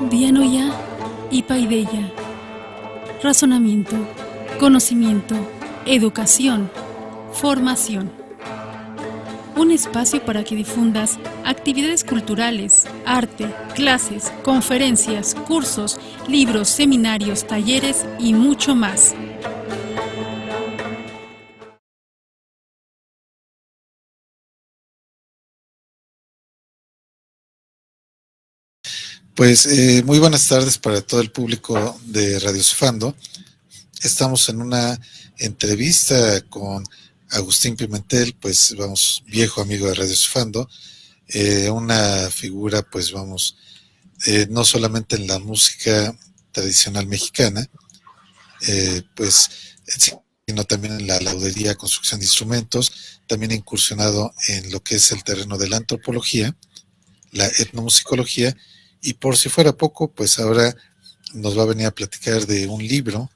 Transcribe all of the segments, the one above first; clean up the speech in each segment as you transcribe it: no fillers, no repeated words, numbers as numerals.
Dianoia y Paideia. Razonamiento, conocimiento, educación, formación. Un espacio para que difundas actividades culturales, arte, clases, conferencias, cursos, libros, seminarios, talleres y mucho más. Pues muy buenas tardes para todo el público de Radio Sufando. Estamos en una entrevista con Agustín Pimentel, pues vamos, viejo amigo de Radio Sufando, una figura, pues vamos, no solamente en la música tradicional mexicana, pues, sino también en la laudería, construcción de instrumentos, también ha incursionado en lo que es el terreno de la antropología, la etnomusicología, y por si fuera poco, pues ahora nos va a venir a platicar de un libro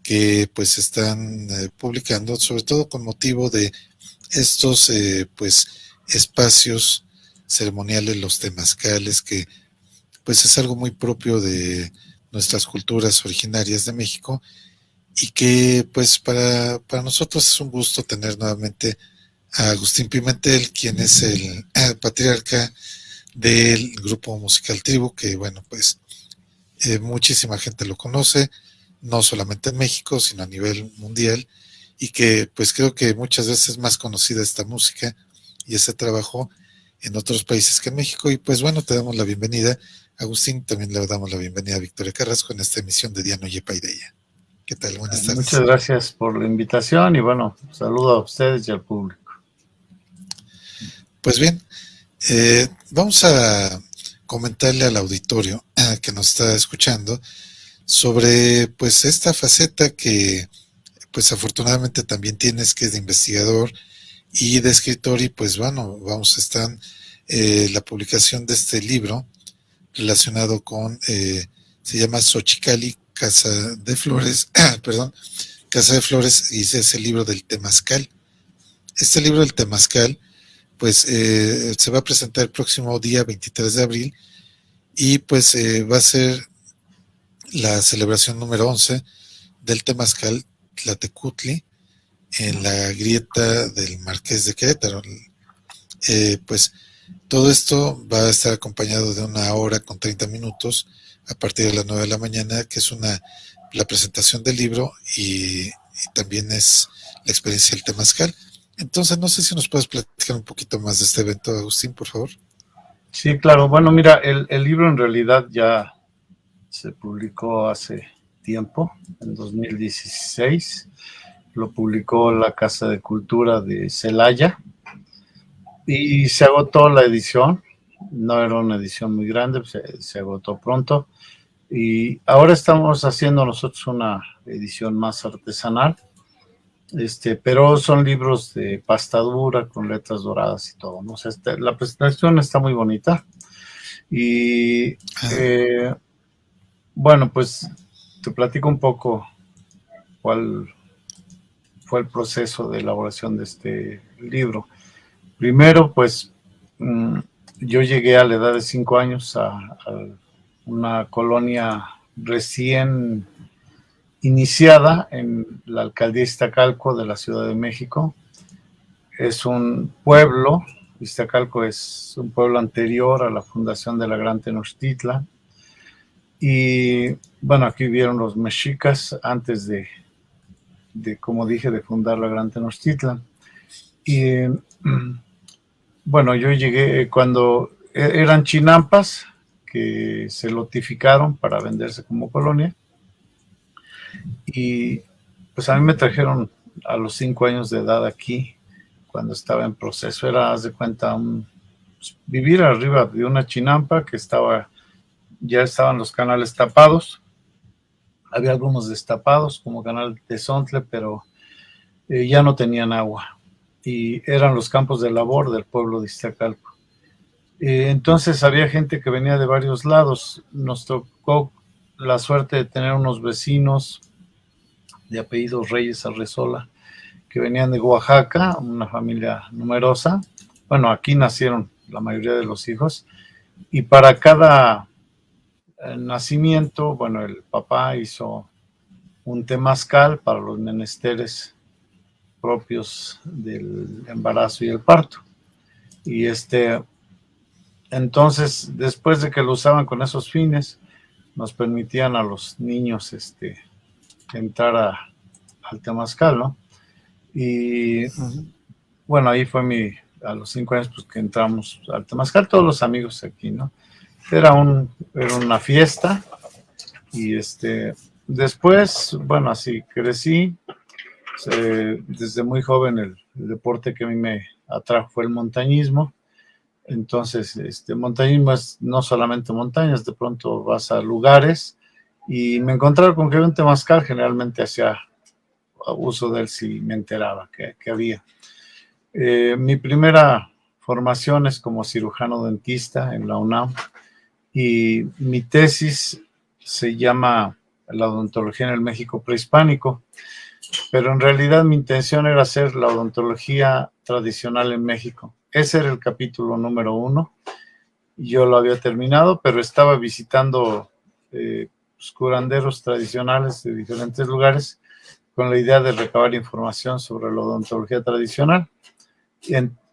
que pues están publicando, sobre todo con motivo de estos pues espacios ceremoniales, los temazcales, que pues es algo muy propio de nuestras culturas originarias de México, y que pues para nosotros es un gusto tener nuevamente a Agustín Pimentel, quien es el patriarca del grupo musical Tribu, que bueno, pues muchísima gente lo conoce, no solamente en México, sino a nivel mundial, y que pues creo que muchas veces es más conocida esta música y ese trabajo en otros países que en México. Y pues bueno, te damos la bienvenida, Agustín. También le damos la bienvenida a Victoria Carrasco en esta emisión de Diano y Paideia. ¿Qué tal? Buenas Muchas tardes. gracias por la invitación y bueno, saludo a ustedes y al público. Pues bien, vamos a comentarle al auditorio que nos está escuchando sobre pues esta faceta que pues afortunadamente también tienes, que es de investigador y de escritor. Y pues bueno, vamos a estar la publicación de este libro relacionado con, se llama Xochicalli, Casa de Flores, perdón, Casa de Flores, y es el libro del Temazcal. Este libro del Temazcal pues se va a presentar el próximo día 23 de abril, y pues va a ser la celebración número 11 del Temazcal Tlatecutli en la grieta del Marqués de Querétaro. Pues todo esto va a estar acompañado de una hora con 30 minutos a partir de las 9 de la mañana, que es la presentación del libro, y también es la experiencia del Temazcal. Entonces, no sé si nos puedes platicar un poquito más de este evento, Agustín, por favor. Sí, claro. Bueno, mira, el libro en realidad ya se publicó hace tiempo, en 2016. Lo publicó la Casa de Cultura de Celaya y se agotó la edición. No era una edición muy grande, se agotó pronto. Y ahora estamos haciendo nosotros una edición más artesanal, pero son libros de pasta dura con letras doradas y todo, ¿no? O sea, la presentación está muy bonita. Y bueno, pues te platico un poco cuál fue el proceso de elaboración de este libro. Primero, pues yo llegué a la edad de 5 años a una colonia recién iniciada en la alcaldía Iztacalco de la Ciudad de México. Es un pueblo, Iztacalco es un pueblo anterior a la fundación de la Gran Tenochtitlan. Y bueno, aquí vivieron los mexicas antes de como dije, de fundar la Gran Tenochtitlan. Y bueno, yo llegué cuando eran chinampas que se lotificaron para venderse como colonia. Y pues a mí me trajeron a los 5 años de edad aquí, cuando estaba en proceso. Era, haz de cuenta, vivir arriba de una chinampa que ya estaban los canales tapados. Había algunos destapados, como Canal de Sontle, pero ya no tenían agua. Y eran los campos de labor del pueblo de Iztacalco. Entonces había gente que venía de varios lados. Nos tocó la suerte de tener unos vecinos de apellidos Reyes Arrezola, que venían de Oaxaca, una familia numerosa. Bueno, aquí nacieron la mayoría de los hijos, y para cada nacimiento, bueno, el papá hizo un temazcal para los menesteres propios del embarazo y el parto. Y entonces, después de que lo usaban con esos fines, nos permitían a los niños entrar al temazcal, ¿no? Y bueno, ahí fue a los 5 años pues, que entramos al temazcal, todos los amigos aquí, ¿no? Era una fiesta y después, bueno, así crecí. Desde muy joven el deporte que a mí me atrajo fue el montañismo. Entonces, montañismo es no solamente montañas, de pronto vas a lugares y me encontraba con que había un temazcal, generalmente hacía uso de él si me enteraba que había. Mi primera formación es como cirujano dentista en la UNAM y mi tesis se llama La odontología en el México prehispánico, pero en realidad mi intención era hacer la odontología tradicional en México. Ese era el capítulo número 1. Yo lo había terminado, pero estaba visitando curanderos tradicionales de diferentes lugares con la idea de recabar información sobre la odontología tradicional.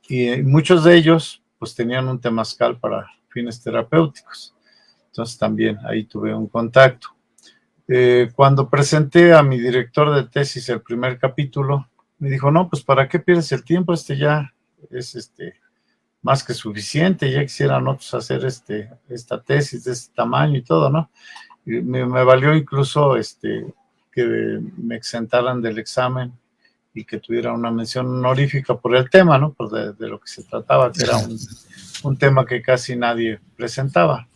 Y muchos de ellos pues tenían un temazcal para fines terapéuticos. Entonces también ahí tuve un contacto. Cuando presenté a mi director de tesis el primer capítulo, me dijo, no, pues ¿para qué pierdes el tiempo? Ya es más que suficiente, ya quisieran otros hacer esta tesis de este tamaño y todo, ¿no? Y me valió incluso que me exentaran del examen y que tuviera una mención honorífica por el tema, ¿no? Pues de lo que se trataba, que era un tema que casi nadie presentaba.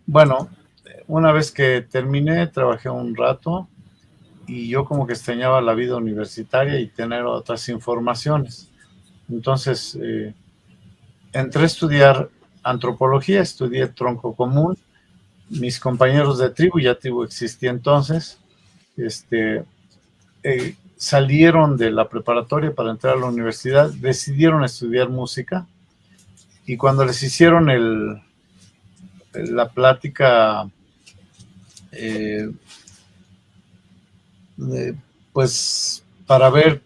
Bueno, una vez que terminé, trabajé un rato y yo como que extrañaba la vida universitaria y tener otras informaciones. Entonces, entré a estudiar antropología, estudié tronco común. Mis compañeros de tribu, ya tribu existía entonces, salieron de la preparatoria para entrar a la universidad, decidieron estudiar música y cuando les hicieron la plática, pues para ver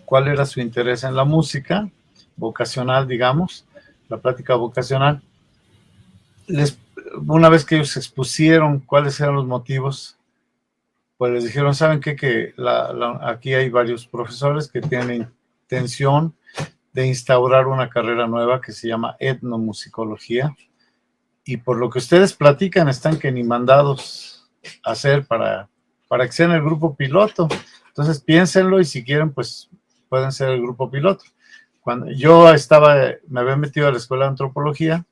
cuál era su interés en la música, vocacional, digamos, la plática vocacional, una vez que ellos expusieron cuáles eran los motivos, pues les dijeron, ¿saben qué? Que aquí hay varios profesores que tienen intención de instaurar una carrera nueva que se llama etnomusicología, y por lo que ustedes platican, están que ni mandados a hacer para que sean el grupo piloto. Entonces piénsenlo y si quieren, pues pueden ser el grupo piloto. Cuando yo me había metido a la escuela de antropología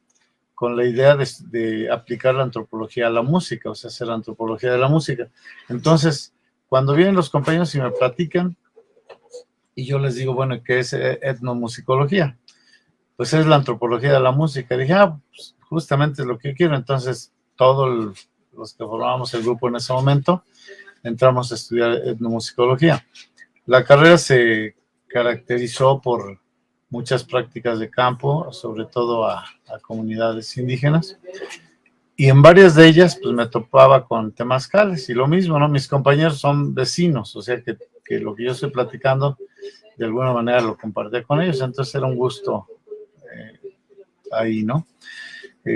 con la idea de aplicar la antropología a la música, o sea, hacer la antropología de la música. Entonces, cuando vienen los compañeros y me platican, y yo les digo, bueno, ¿qué es etnomusicología? Pues es la antropología de la música. Y dije, pues justamente es lo que yo quiero. Entonces, todos los que formábamos el grupo en ese momento, entramos a estudiar etnomusicología. La carrera se caracterizó por muchas prácticas de campo, sobre todo a comunidades indígenas, y en varias de ellas pues me topaba con temazcales, y lo mismo, ¿no? Mis compañeros son vecinos, o sea que lo que yo estoy platicando, de alguna manera lo compartía con ellos, entonces era un gusto ahí, ¿no?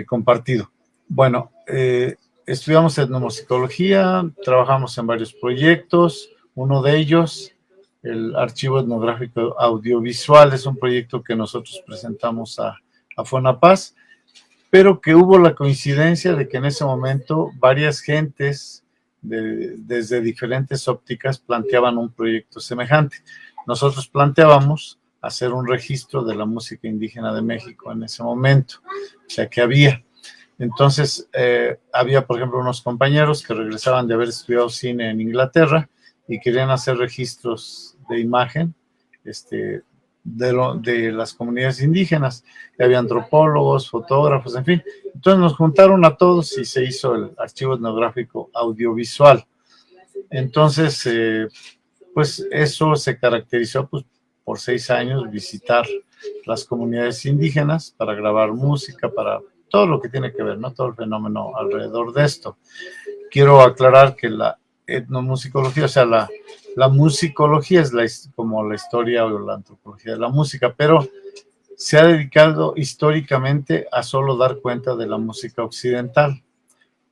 Compartido. Bueno, estudiamos etnomusicología, trabajamos en varios proyectos, uno de ellos, el Archivo Etnográfico Audiovisual, es un proyecto que nosotros presentamos a FONAPAS, pero que hubo la coincidencia de que en ese momento varias gentes desde diferentes ópticas planteaban un proyecto semejante. Nosotros planteábamos hacer un registro de la música indígena de México en ese momento, o sea que había. Entonces, había, por ejemplo, unos compañeros que regresaban de haber estudiado cine en Inglaterra y querían hacer registros de imagen de las comunidades indígenas. Y había antropólogos, fotógrafos, en fin. Entonces nos juntaron a todos y se hizo el Archivo Etnográfico Audiovisual. Entonces, pues eso se caracterizó pues, por 6 años visitar las comunidades indígenas para grabar música, para todo lo que tiene que ver, ¿no? Todo el fenómeno alrededor de esto. Quiero aclarar que la etnomusicología, o sea, la musicología es como la historia o la antropología de la música, pero se ha dedicado históricamente a solo dar cuenta de la música occidental.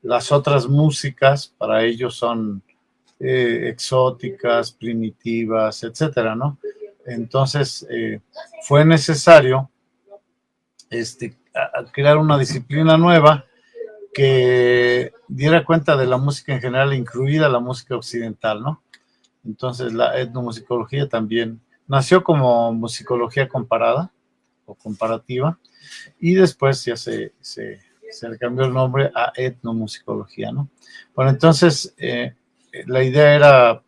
Las otras músicas para ellos son exóticas, primitivas, etcétera, ¿no? Entonces, fue necesario crear una disciplina nueva que diera cuenta de la música en general, incluida la música occidental, ¿no? Entonces, la etnomusicología también nació como musicología comparada o comparativa, y después ya se le cambió el nombre a etnomusicología, ¿no? Bueno, entonces, la idea era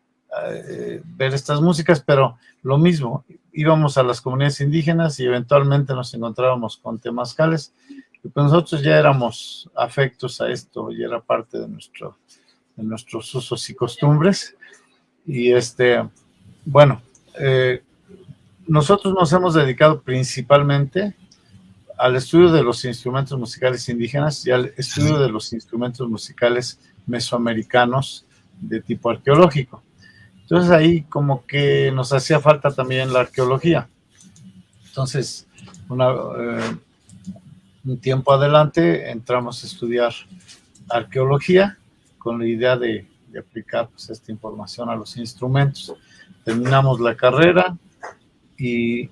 ver estas músicas, pero lo mismo, íbamos a las comunidades indígenas y eventualmente nos encontrábamos con temazcales, y pues nosotros ya éramos afectos a esto, y era parte de nuestros usos y costumbres, y bueno, nosotros nos hemos dedicado principalmente al estudio de los instrumentos musicales indígenas y al estudio de los instrumentos musicales mesoamericanos de tipo arqueológico. Entonces ahí como que nos hacía falta también la arqueología. Entonces, un tiempo adelante entramos a estudiar arqueología con la idea de aplicar pues, esta información a los instrumentos. Terminamos la carrera y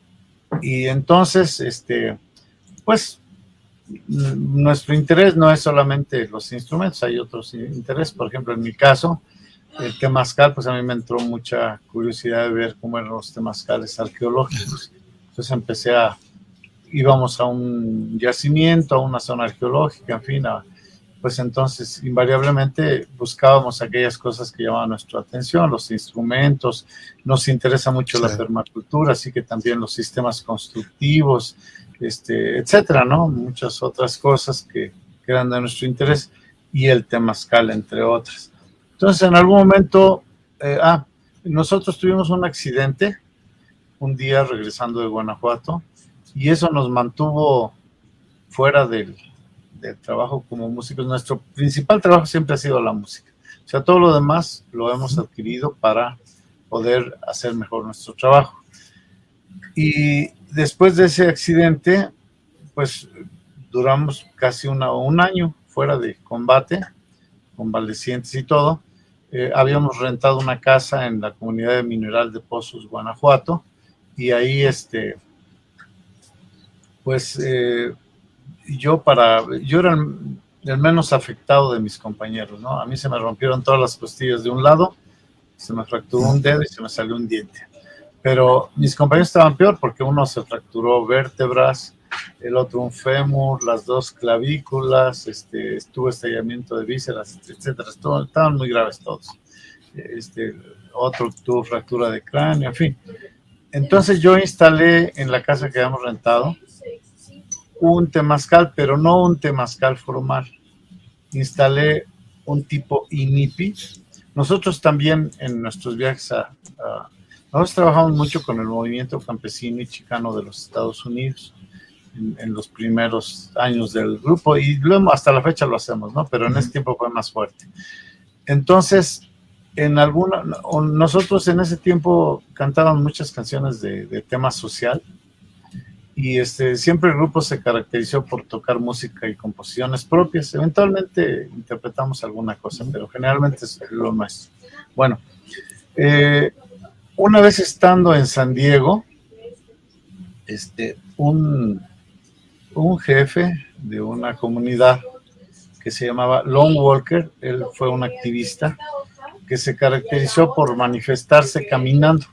entonces, pues, nuestro interés no es solamente los instrumentos, hay otros intereses. Por ejemplo, en mi caso, el temazcal, pues a mí me entró mucha curiosidad de ver cómo eran los temazcales arqueológicos. Entonces íbamos a un yacimiento, a una zona arqueológica, en fin, pues entonces invariablemente buscábamos aquellas cosas que llamaban nuestra atención, los instrumentos, nos interesa mucho la permacultura, así que también los sistemas constructivos, etcétera, ¿no? Muchas otras cosas que eran de nuestro interés, y el temazcal, entre otras. Entonces, en algún momento, nosotros tuvimos un accidente un día regresando de Guanajuato, y eso nos mantuvo fuera del trabajo como músicos. Nuestro principal trabajo siempre ha sido la música. O sea, todo lo demás lo hemos adquirido para poder hacer mejor nuestro trabajo. Y después de ese accidente, pues duramos casi un año fuera de combate, convalecientes y todo. Habíamos rentado una casa en la comunidad de Mineral de Pozos, Guanajuato, y ahí pues yo era el menos afectado de mis compañeros, ¿no? A mí se me rompieron todas las costillas de un lado, se me fracturó un dedo y se me salió un diente. Pero mis compañeros estaban peor porque uno se fracturó vértebras, el otro un fémur, las dos clavículas, estuvo estallamiento de vísceras, etcétera. Estaban muy graves todos. Otro tuvo fractura de cráneo, en fin. Entonces yo instalé en la casa que habíamos rentado un temazcal, pero no un temazcal formal. Instalé un tipo inipi. Nosotros también en nuestros viajes nosotros trabajamos mucho con el movimiento campesino y chicano de los Estados Unidos en los primeros años del grupo, y luego hasta la fecha lo hacemos, ¿no? Pero en ese tiempo fue más fuerte. Entonces, nosotros en ese tiempo cantábamos muchas canciones de tema social, y siempre el grupo se caracterizó por tocar música y composiciones propias. Eventualmente interpretamos alguna cosa, pero generalmente es lo nuestro. Bueno, una vez estando en San Diego, un jefe de una comunidad que se llamaba Lone Walker, él fue un activista que se caracterizó por manifestarse caminando.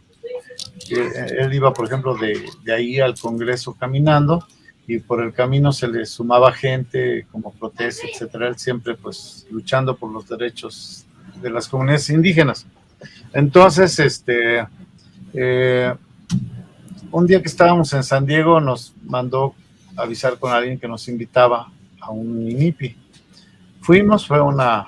Él iba, por ejemplo, de ahí al Congreso caminando, y por el camino se le sumaba gente como protesta, etcétera. Él siempre, pues, luchando por los derechos de las comunidades indígenas. Entonces, un día que estábamos en San Diego, nos mandó avisar con alguien que nos invitaba a un INIPI. Fuimos, fue una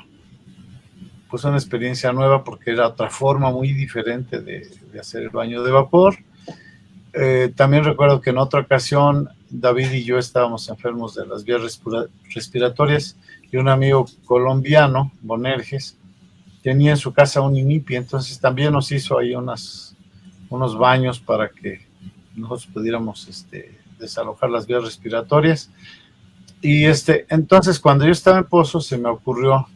experiencia nueva porque era otra forma muy diferente de hacer el baño de vapor. también recuerdo que en otra ocasión David y yo estábamos enfermos de las vías respiratorias y un amigo colombiano, Bonerges, tenía en su casa un INIPI, entonces también nos hizo ahí unos baños para que nosotros pudiéramos desalojar las vías respiratorias. Y entonces cuando yo estaba en Pozos se me ocurrió,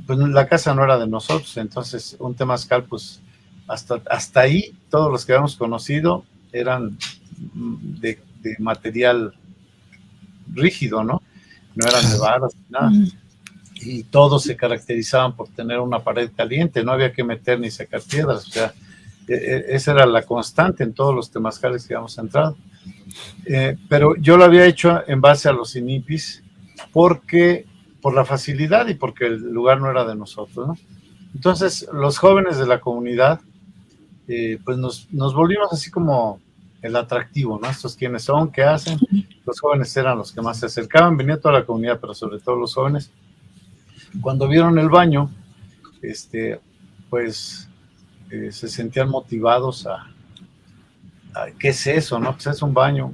pues la casa no era de nosotros, entonces un temazcal, pues hasta ahí todos los que habíamos conocido eran de material rígido, ¿no? No eran de varas, nada. Y todos se caracterizaban por tener una pared caliente, no había que meter ni sacar piedras, o sea, esa era la constante en todos los temazcales que habíamos entrado. Pero yo lo había hecho en base a los INIPIs por la facilidad y porque el lugar no era de nosotros, ¿no? Entonces, los jóvenes de la comunidad, pues nos volvimos así como el atractivo, ¿no? Estos quiénes son, qué hacen. Los jóvenes eran los que más se acercaban, venía toda la comunidad, pero sobre todo los jóvenes. Cuando vieron el baño, pues se sentían motivados a ¿qué es eso, no? Pues es un baño.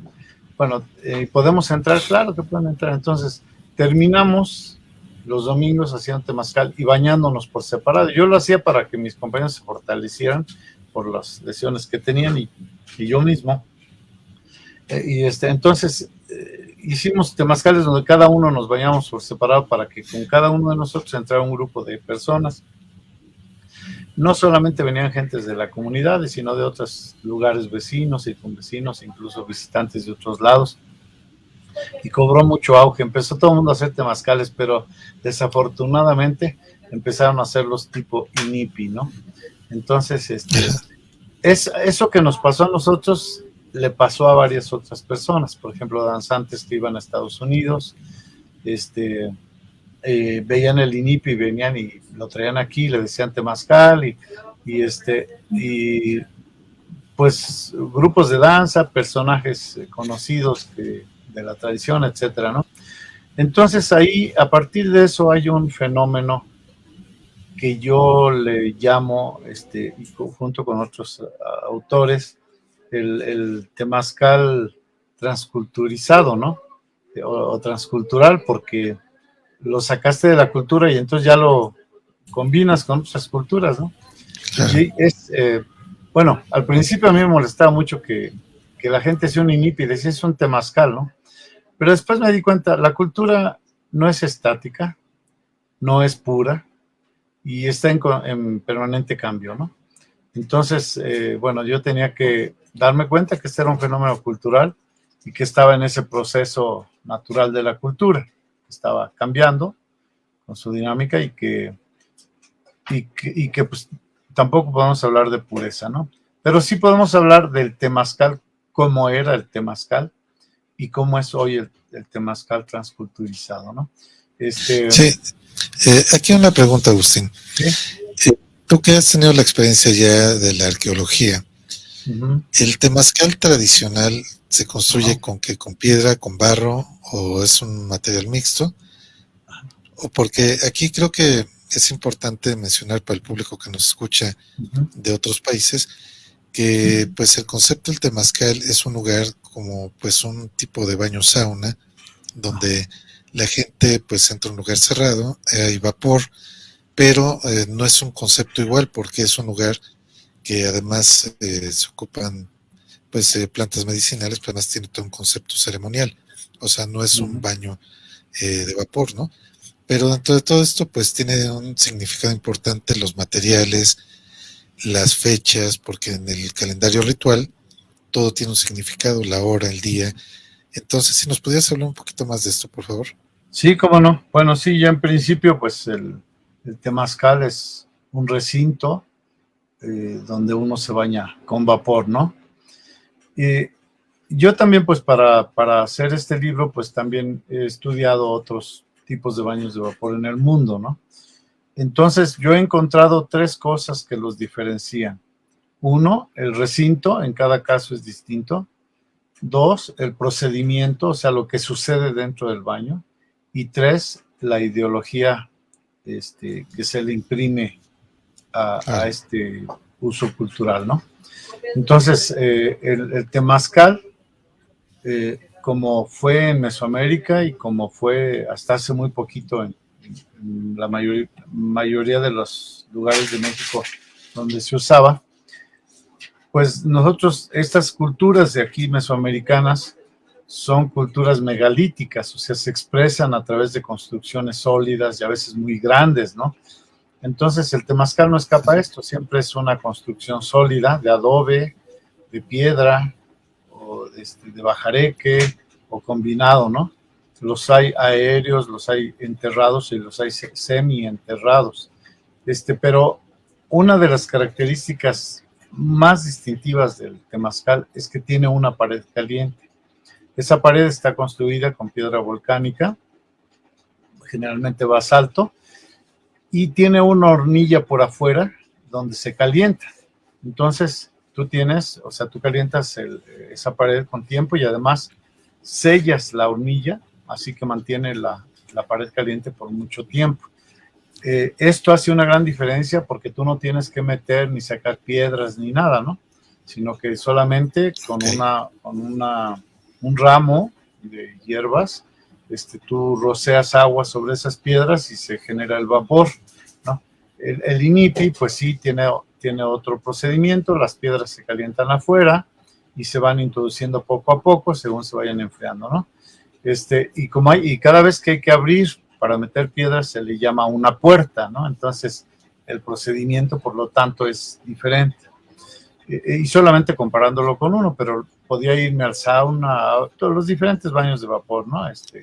Bueno, ¿podemos entrar? Claro que pueden entrar. Entonces, terminamos los domingos haciendo temazcal y bañándonos por separado. Yo lo hacía para que mis compañeros se fortalecieran por las lesiones que tenían y yo mismo. Entonces, hicimos temazcales donde cada uno nos bañamos por separado para que con cada uno de nosotros entrara un grupo de personas. No solamente venían gentes de la comunidad, sino de otros lugares vecinos y con vecinos, incluso visitantes de otros lados. Y cobró mucho auge. Empezó todo el mundo a hacer temazcales, pero desafortunadamente empezaron a hacerlos tipo INIPI, ¿no? Entonces, eso que nos pasó a nosotros le pasó a varias otras personas. Por ejemplo, danzantes que iban a Estados Unidos, veían el INIPI, venían y lo traían aquí, le decían temazcal y pues grupos de danza, personajes conocidos de la tradición, etcétera, ¿no? Entonces ahí, a partir de eso, hay un fenómeno que yo le llamo, junto con otros autores, el temazcal transculturizado, ¿no? O transcultural, porque lo sacaste de la cultura y entonces ya lo combinas con otras culturas, ¿no? Claro. Y bueno, al principio a mí me molestaba mucho que la gente hacía un INIPI y decía, es un temazcal, ¿no? Pero después me di cuenta, la cultura no es estática, no es pura y está en permanente cambio, ¿no? Entonces, bueno, yo tenía que darme cuenta que este era un fenómeno cultural y que estaba en ese proceso natural de la cultura. Estaba cambiando con su dinámica y que pues tampoco podemos hablar de pureza, ¿no? Pero sí podemos hablar del temazcal, cómo era el temazcal y cómo es hoy el temazcal transculturizado, ¿no? Sí, aquí una pregunta, Agustín. ¿Sí? Tú que has tenido la experiencia ya de la arqueología, ¿el temazcal tradicional se construye con piedra, con barro, o es un material mixto? O porque aquí creo que es importante mencionar para el público que nos escucha de otros países que pues el concepto del temazcal es un lugar como pues un tipo de baño sauna donde la gente pues entra a un lugar cerrado, hay vapor, pero no es un concepto igual porque es un lugar que además se ocupan pues plantas medicinales, pero además tiene todo un concepto ceremonial, o sea, no es un baño de vapor, ¿no? Pero dentro de todo esto pues tiene un significado importante los materiales, las fechas, porque en el calendario ritual todo tiene un significado, la hora, el día. Entonces, si nos podías hablar un poquito más de esto, por favor. Sí, cómo no. Bueno, sí, ya en principio pues el temazcal es un recinto donde uno se baña con vapor, ¿no? Yo también, pues, para hacer este libro, pues, también he estudiado otros tipos de baños de vapor en el mundo, ¿no? Entonces, yo he encontrado 3 cosas que los diferencian. 1, el recinto, en cada caso es distinto. 2, el procedimiento, o sea, lo que sucede dentro del baño. Y 3, la ideología que se le imprime a este uso cultural, ¿no? Entonces, el temazcal, como fue en Mesoamérica y como fue hasta hace muy poquito en la mayoría de los lugares de México donde se usaba, pues nosotros, estas culturas de aquí mesoamericanas, son culturas megalíticas, o sea, se expresan a través de construcciones sólidas y a veces muy grandes, ¿no? Entonces el temazcal no escapa a esto, siempre es una construcción sólida de adobe, de piedra, o de bajareque, o combinado, ¿no? Los hay aéreos, los hay enterrados y los hay semi-enterrados. Pero una de las características más distintivas del temazcal es que tiene una pared caliente. Esa pared está construida con piedra volcánica, generalmente basalto, y tiene una hornilla por afuera donde se calienta. Entonces, tú calientas esa pared con tiempo y además sellas la hornilla, así que mantiene la pared caliente por mucho tiempo. Esto hace una gran diferencia porque tú no tienes que meter ni sacar piedras ni nada, ¿no? Sino que solamente con un ramo de hierbas, tú roceas agua sobre esas piedras y se genera el vapor, ¿no? El inipi, pues sí, tiene otro procedimiento, las piedras se calientan afuera y se van introduciendo poco a poco según se vayan enfriando, ¿no? Y cada vez que hay que abrir para meter piedras se le llama una puerta, ¿no? Entonces el procedimiento, por lo tanto, es diferente. Y solamente comparándolo con uno, pero podía irme al sauna, a todos los diferentes baños de vapor, ¿no?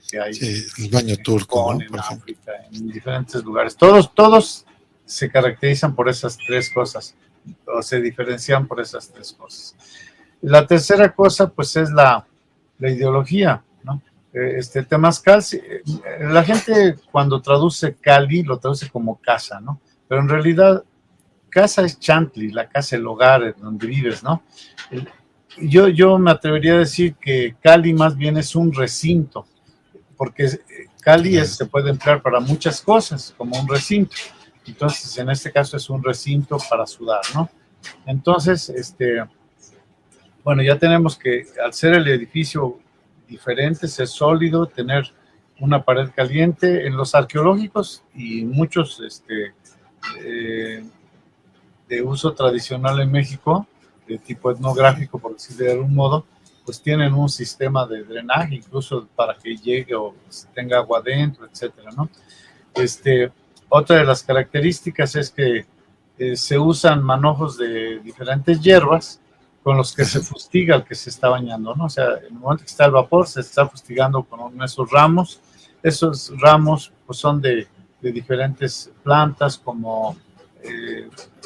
Que hay. Sí, el baño turco, ¿no? En África, en diferentes lugares. Todos se caracterizan por esas tres cosas, o se diferencian por esas tres cosas. La tercera cosa, pues, es la ideología, ¿no? Temazcal, la gente cuando traduce Cali, lo traduce como casa, ¿no? Pero en realidad, casa es Chantli, la casa, el hogar donde vives, ¿no? Yo me atrevería a decir que Cali más bien es un recinto, porque Cali se puede emplear para muchas cosas, como un recinto. Entonces, en este caso es un recinto para sudar, ¿no? Entonces, bueno, ya tenemos que, al ser el edificio diferente, ser sólido, tener una pared caliente, en los arqueológicos y muchos de uso tradicional en México, de tipo etnográfico, por decirlo de algún modo, pues tienen un sistema de drenaje, incluso para que llegue o tenga agua dentro, etcétera, ¿no? Otra de las características es que se usan manojos de diferentes hierbas con los que se fustiga el que se está bañando, ¿no? O sea, en el momento que está el vapor, se está fustigando con esos ramos. Esos ramos pues, son de diferentes plantas como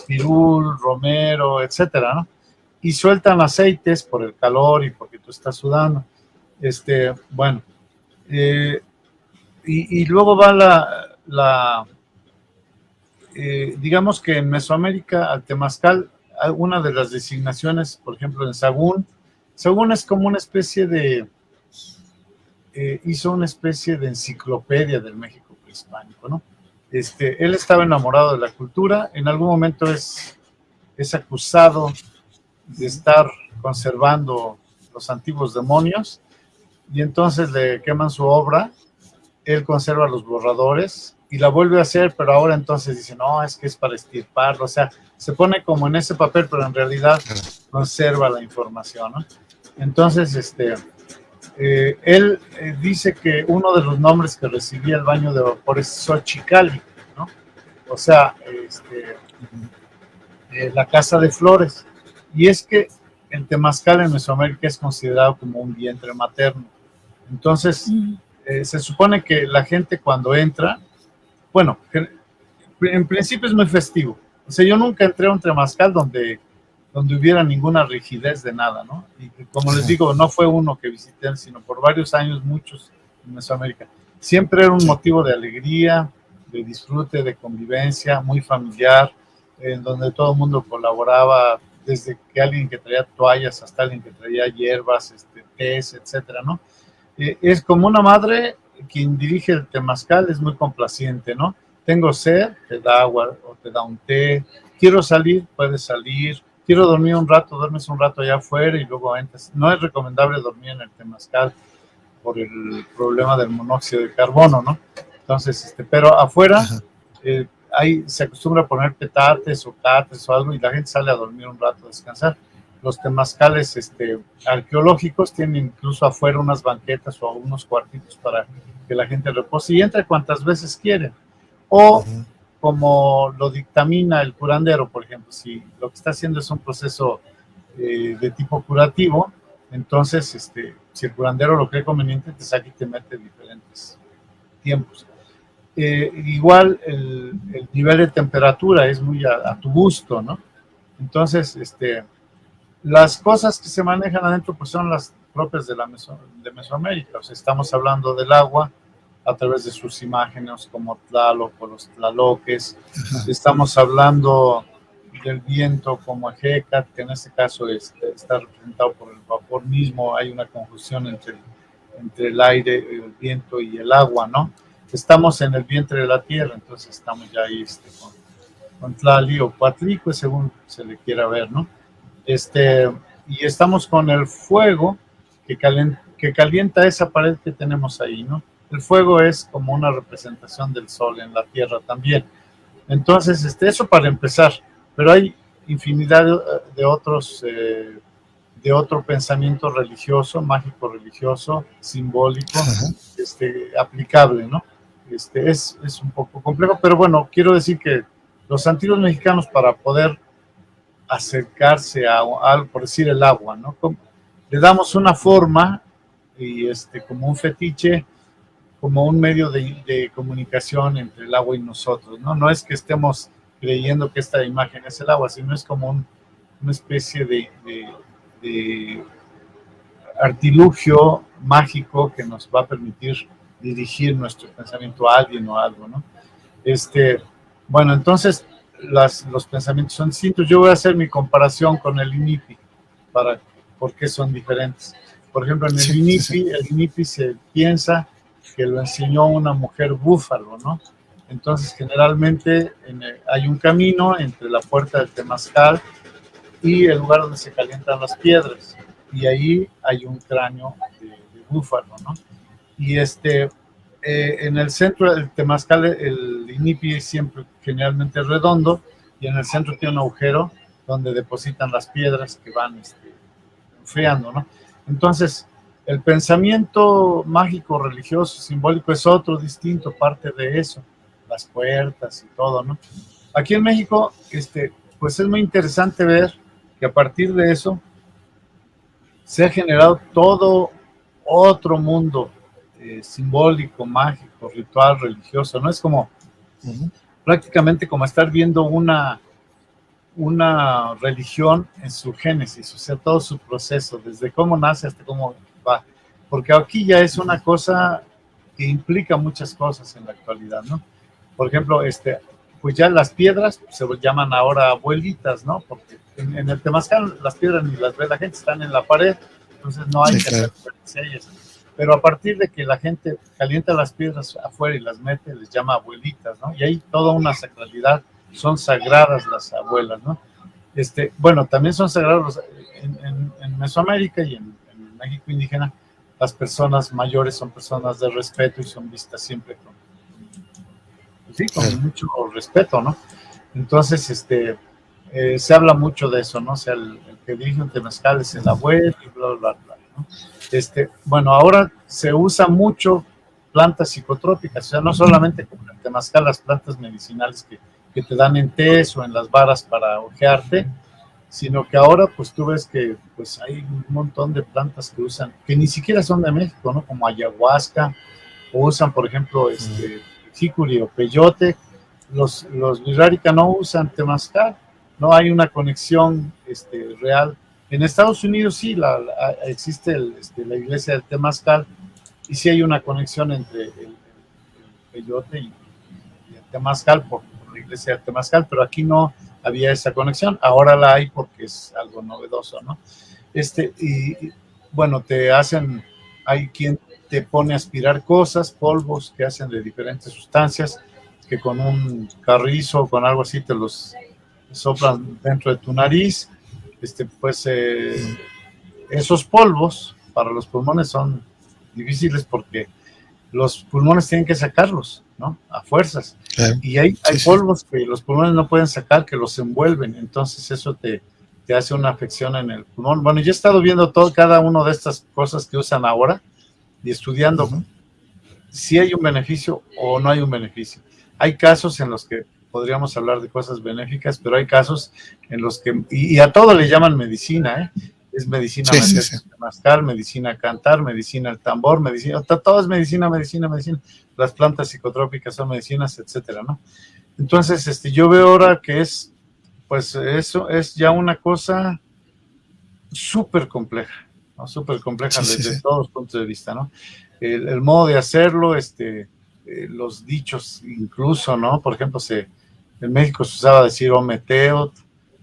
pirul, romero, etcétera, ¿no? Y sueltan aceites por el calor y porque tú estás sudando. Bueno, y luego va digamos que en Mesoamérica, al temazcal, una de las designaciones, por ejemplo, en Sagún es como una especie de, hizo una especie de enciclopedia del México prehispánico, ¿no? Él estaba enamorado de la cultura, en algún momento es acusado de estar conservando los antiguos demonios, y entonces le queman su obra, él conserva los borradores y la vuelve a hacer, pero ahora entonces dice, no, es que es para extirparlo, o sea, se pone como en ese papel, pero en realidad conserva la información, ¿no? Entonces, él dice que uno de los nombres que recibía el baño de vapor es Xochicalli, ¿no? O sea, la casa de flores. Y es que el temazcal en Mesoamérica es considerado como un vientre materno. Entonces, se supone que la gente cuando entra, bueno, en principio es muy festivo. O sea, yo nunca entré a un temazcal donde hubiera ninguna rigidez de nada, ¿no? Y como les digo, no fue uno que visité, sino por varios años, muchos en Mesoamérica. Siempre era un motivo de alegría, de disfrute, de convivencia, muy familiar, en donde todo el mundo colaboraba, desde que alguien que traía toallas hasta alguien que traía hierbas, tés, etcétera, ¿no? Es como una madre quien dirige el temazcal, es muy complaciente, ¿no? tengo sed, te da agua o te da un té. Quiero salir, puedes salir. Quiero dormir un rato, duermes un rato allá afuera y luego entras. No es recomendable dormir en el temazcal por el problema del monóxido de carbono, ¿no? Entonces, pero afuera se acostumbra a poner petates o cates o algo y la gente sale a dormir un rato, a descansar. Los temazcales arqueológicos tienen incluso afuera unas banquetas o unos cuartitos para que la gente repose y entre cuantas veces quiere. O como lo dictamina el curandero, por ejemplo, si lo que está haciendo es un proceso de tipo curativo, entonces si el curandero lo cree conveniente, te saca y te mete diferentes tiempos. Igual el nivel de temperatura es muy a tu gusto, ¿no? Entonces, las cosas que se manejan adentro pues son las propias de Mesoamérica. O sea, estamos hablando del agua a través de sus imágenes como Tlaloc o los tlaloques. Estamos hablando del viento como Hecat, que en este caso está representado por el vapor mismo. Hay una conjunción entre el aire, el viento y el agua, ¿no? Estamos en el vientre de la tierra, entonces estamos ya ahí con Tlali o Cuatlicue, según se le quiera ver, ¿no? Y estamos con el fuego que calienta esa pared que tenemos ahí, ¿no? El fuego es como una representación del sol en la tierra también. Entonces, eso para empezar, pero hay infinidad de otros, de otro pensamiento religioso, mágico religioso, simbólico, aplicable, ¿no? Es un poco complejo, pero bueno, quiero decir que los antiguos mexicanos para poder acercarse a algo, por decir el agua, ¿no? Le damos una forma y como un fetiche, como un medio de comunicación entre el agua y nosotros, ¿no? No es que estemos creyendo que esta imagen es el agua, sino es como una especie de artilugio mágico que nos va a permitir dirigir nuestro pensamiento a alguien o a algo, ¿no? Bueno, entonces los pensamientos son distintos. Yo voy a hacer mi comparación con el INIPI por qué son diferentes. Por ejemplo, en el INIPI se piensa que lo enseñó una mujer búfalo, ¿no? Entonces, generalmente hay un camino entre la puerta del temazcal y el lugar donde se calientan las piedras. Y ahí hay un cráneo de búfalo, ¿no? Y en el centro del temazcal, el INIPI siempre generalmente es redondo y en el centro tiene un agujero donde depositan las piedras que van enfriando, ¿no? Entonces, el pensamiento mágico, religioso, simbólico es otro distinto, parte de eso, las puertas y todo, ¿no? Aquí en México, pues es muy interesante ver que a partir de eso se ha generado todo otro mundo simbólico, mágico, ritual, religioso, ¿no? Es como prácticamente como estar viendo una religión en su génesis, o sea, todo su proceso, desde cómo nace hasta cómo va, porque aquí ya es una cosa que implica muchas cosas en la actualidad, ¿no? Por ejemplo, pues ya las piedras se llaman ahora abuelitas, ¿no? Porque en el temazcal las piedras ni las ve la gente, están en la pared, entonces no hay que hacer ellas. Pero a partir de que la gente calienta las piedras afuera y las mete, les llama abuelitas, ¿no? Y hay toda una sacralidad, son sagradas las abuelas, ¿no? Bueno, también son sagrados en Mesoamérica y en México indígena, las personas mayores son personas de respeto y son vistas siempre con mucho respeto, ¿no? Entonces, se habla mucho de eso, ¿no? O sea, el que dirige un temazcal es el abuelo y bla, bla, bla, ¿no? Bueno, ahora se usa mucho plantas psicotrópicas, o sea, no solamente como el temazcal, las plantas medicinales que te dan en tés o en las varas para ojearte, sino que ahora pues tú ves que pues hay un montón de plantas que usan, que ni siquiera son de México, ¿no? Como ayahuasca, o usan, por ejemplo, jicuri o peyote. Los Wixárika no usan temazcal, no hay una conexión real. En Estados Unidos sí existe la iglesia del temazcal y sí hay una conexión entre el peyote y el temazcal por la iglesia del temazcal, pero aquí no había esa conexión, ahora la hay porque es algo novedoso, ¿no? Y bueno, hay quien te pone a aspirar cosas, polvos que hacen de diferentes sustancias, que con un carrizo o con algo así te los soplan dentro de tu nariz. Pues esos polvos para los pulmones son difíciles porque los pulmones tienen que sacarlos, ¿no? A fuerzas. Claro. Y hay polvos que los pulmones no pueden sacar, que los envuelven. Entonces eso te hace una afección en el pulmón. Bueno, yo he estado viendo cada una de estas cosas que usan ahora y estudiando si hay un beneficio o no hay un beneficio. Hay casos en los que podríamos hablar de cosas benéficas, pero hay casos en los que, y a todo le llaman medicina, es medicina temazcal, medicina cantar, medicina el tambor, medicina, todo es medicina. Las plantas psicotrópicas son medicinas, etcétera, ¿no? Entonces, yo veo ahora que pues eso es ya una cosa súper compleja, ¿no? Súper compleja desde todos los puntos de vista, ¿no? El modo de hacerlo, los dichos incluso, ¿no? Por ejemplo, en México se usaba decir ometeo,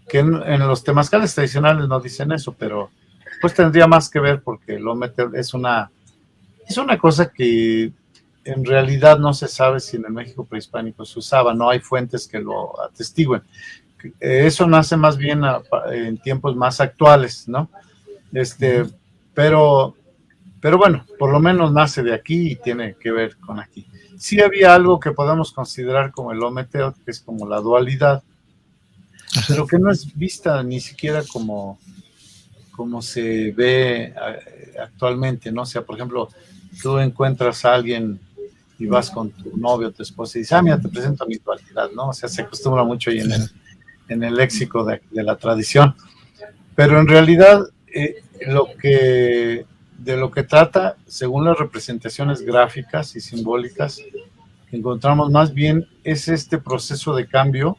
que en los temazcales tradicionales no dicen eso, pero pues tendría más que ver porque el ometeo es una cosa que en realidad no se sabe si en el México prehispánico se usaba, no hay fuentes que lo atestiguen. Eso nace más bien en tiempos más actuales, ¿no? Pero bueno, por lo menos nace de aquí y tiene que ver con aquí. Sí había algo que podemos considerar como el ometeo, que es como la dualidad, pero que no es vista ni siquiera como se ve actualmente, ¿no? O sea, por ejemplo, tú encuentras a alguien y vas con tu novio o tu esposa y dices, mira, te presento mi dualidad, ¿no? O sea, se acostumbra mucho ahí en el léxico de la tradición. Pero en realidad, de lo que trata, según las representaciones gráficas y simbólicas que encontramos, más bien es este proceso de cambio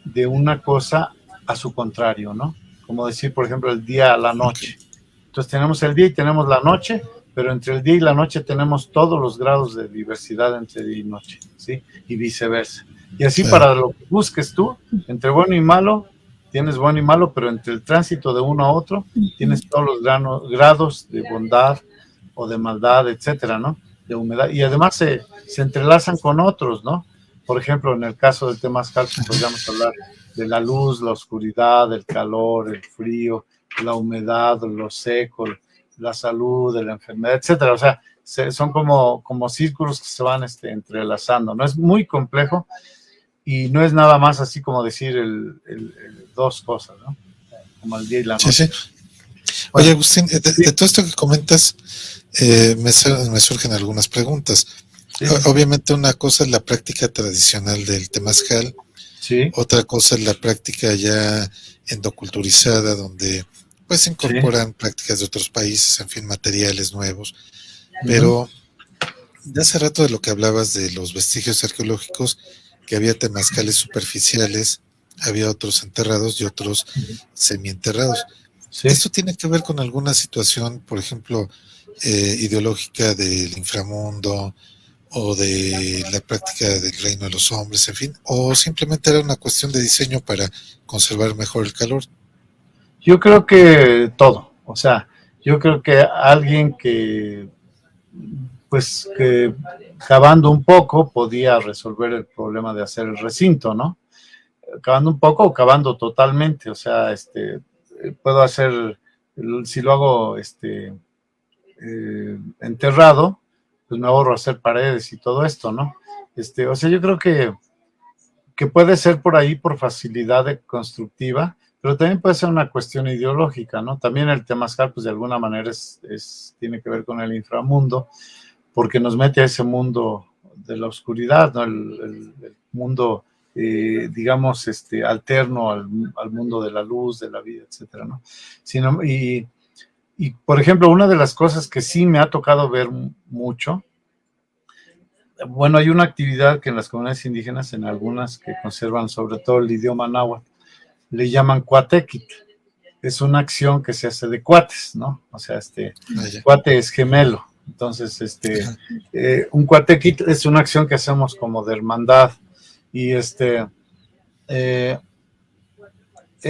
de una cosa a su contrario, ¿no? Como decir, por ejemplo, el día a la noche. Entonces tenemos el día y tenemos la noche, pero entre el día y la noche tenemos todos los grados de diversidad entre día y noche, ¿sí? Y viceversa. Y así para lo que busques tú, entre bueno y malo, tienes bueno y malo, pero entre el tránsito de uno a otro, tienes todos los grados de bondad o de maldad, etcétera, ¿no? De humedad. Y además se entrelazan con otros, ¿no? Por ejemplo, en el caso del temazcal, podríamos hablar de la luz, la oscuridad, el calor, el frío, la humedad, lo seco, la salud, la enfermedad, etcétera. O sea, son como círculos que se van entrelazando, ¿no? Es muy complejo y no es nada más así como decir dos cosas, ¿no? Como el día y la noche. Sí. Oye, Agustín, de todo esto que comentas, me surgen algunas preguntas. Sí. Obviamente una cosa es la práctica tradicional del temazcal, sí. Otra cosa es la práctica ya endoculturizada, donde pues se incorporan prácticas de otros países, en fin, materiales nuevos. Pero de hace rato de lo que hablabas de los vestigios arqueológicos, que había temazcales superficiales, había otros enterrados y otros semienterrados. Sí. ¿Esto tiene que ver con alguna situación, por ejemplo, ideológica del inframundo o de la práctica del reino de los hombres, en fin? ¿O simplemente era una cuestión de diseño para conservar mejor el calor? Yo creo que todo. O sea, yo creo que alguien que cavando un poco podía resolver el problema de hacer el recinto, ¿no? Cavando un poco o cavando totalmente. O sea, puedo hacer, si lo hago enterrado, pues me ahorro hacer paredes y todo esto, ¿no? O sea, yo creo que puede ser por ahí por facilidad constructiva, pero también puede ser una cuestión ideológica, ¿no? También el temazcal, pues de alguna manera tiene que ver con el inframundo, porque nos mete a ese mundo de la oscuridad, ¿no? El mundo, digamos, alterno al mundo de la luz, de la vida, etcétera, ¿no? Y, por ejemplo, una de las cosas que sí me ha tocado ver mucho, bueno, hay una actividad que en las comunidades indígenas, en algunas que conservan sobre todo el idioma náhuatl, le llaman cuatequitl. Es una acción que se hace de cuates, ¿no? O sea, cuate es gemelo. Entonces, un cuatequitl es una acción que hacemos como de hermandad. Y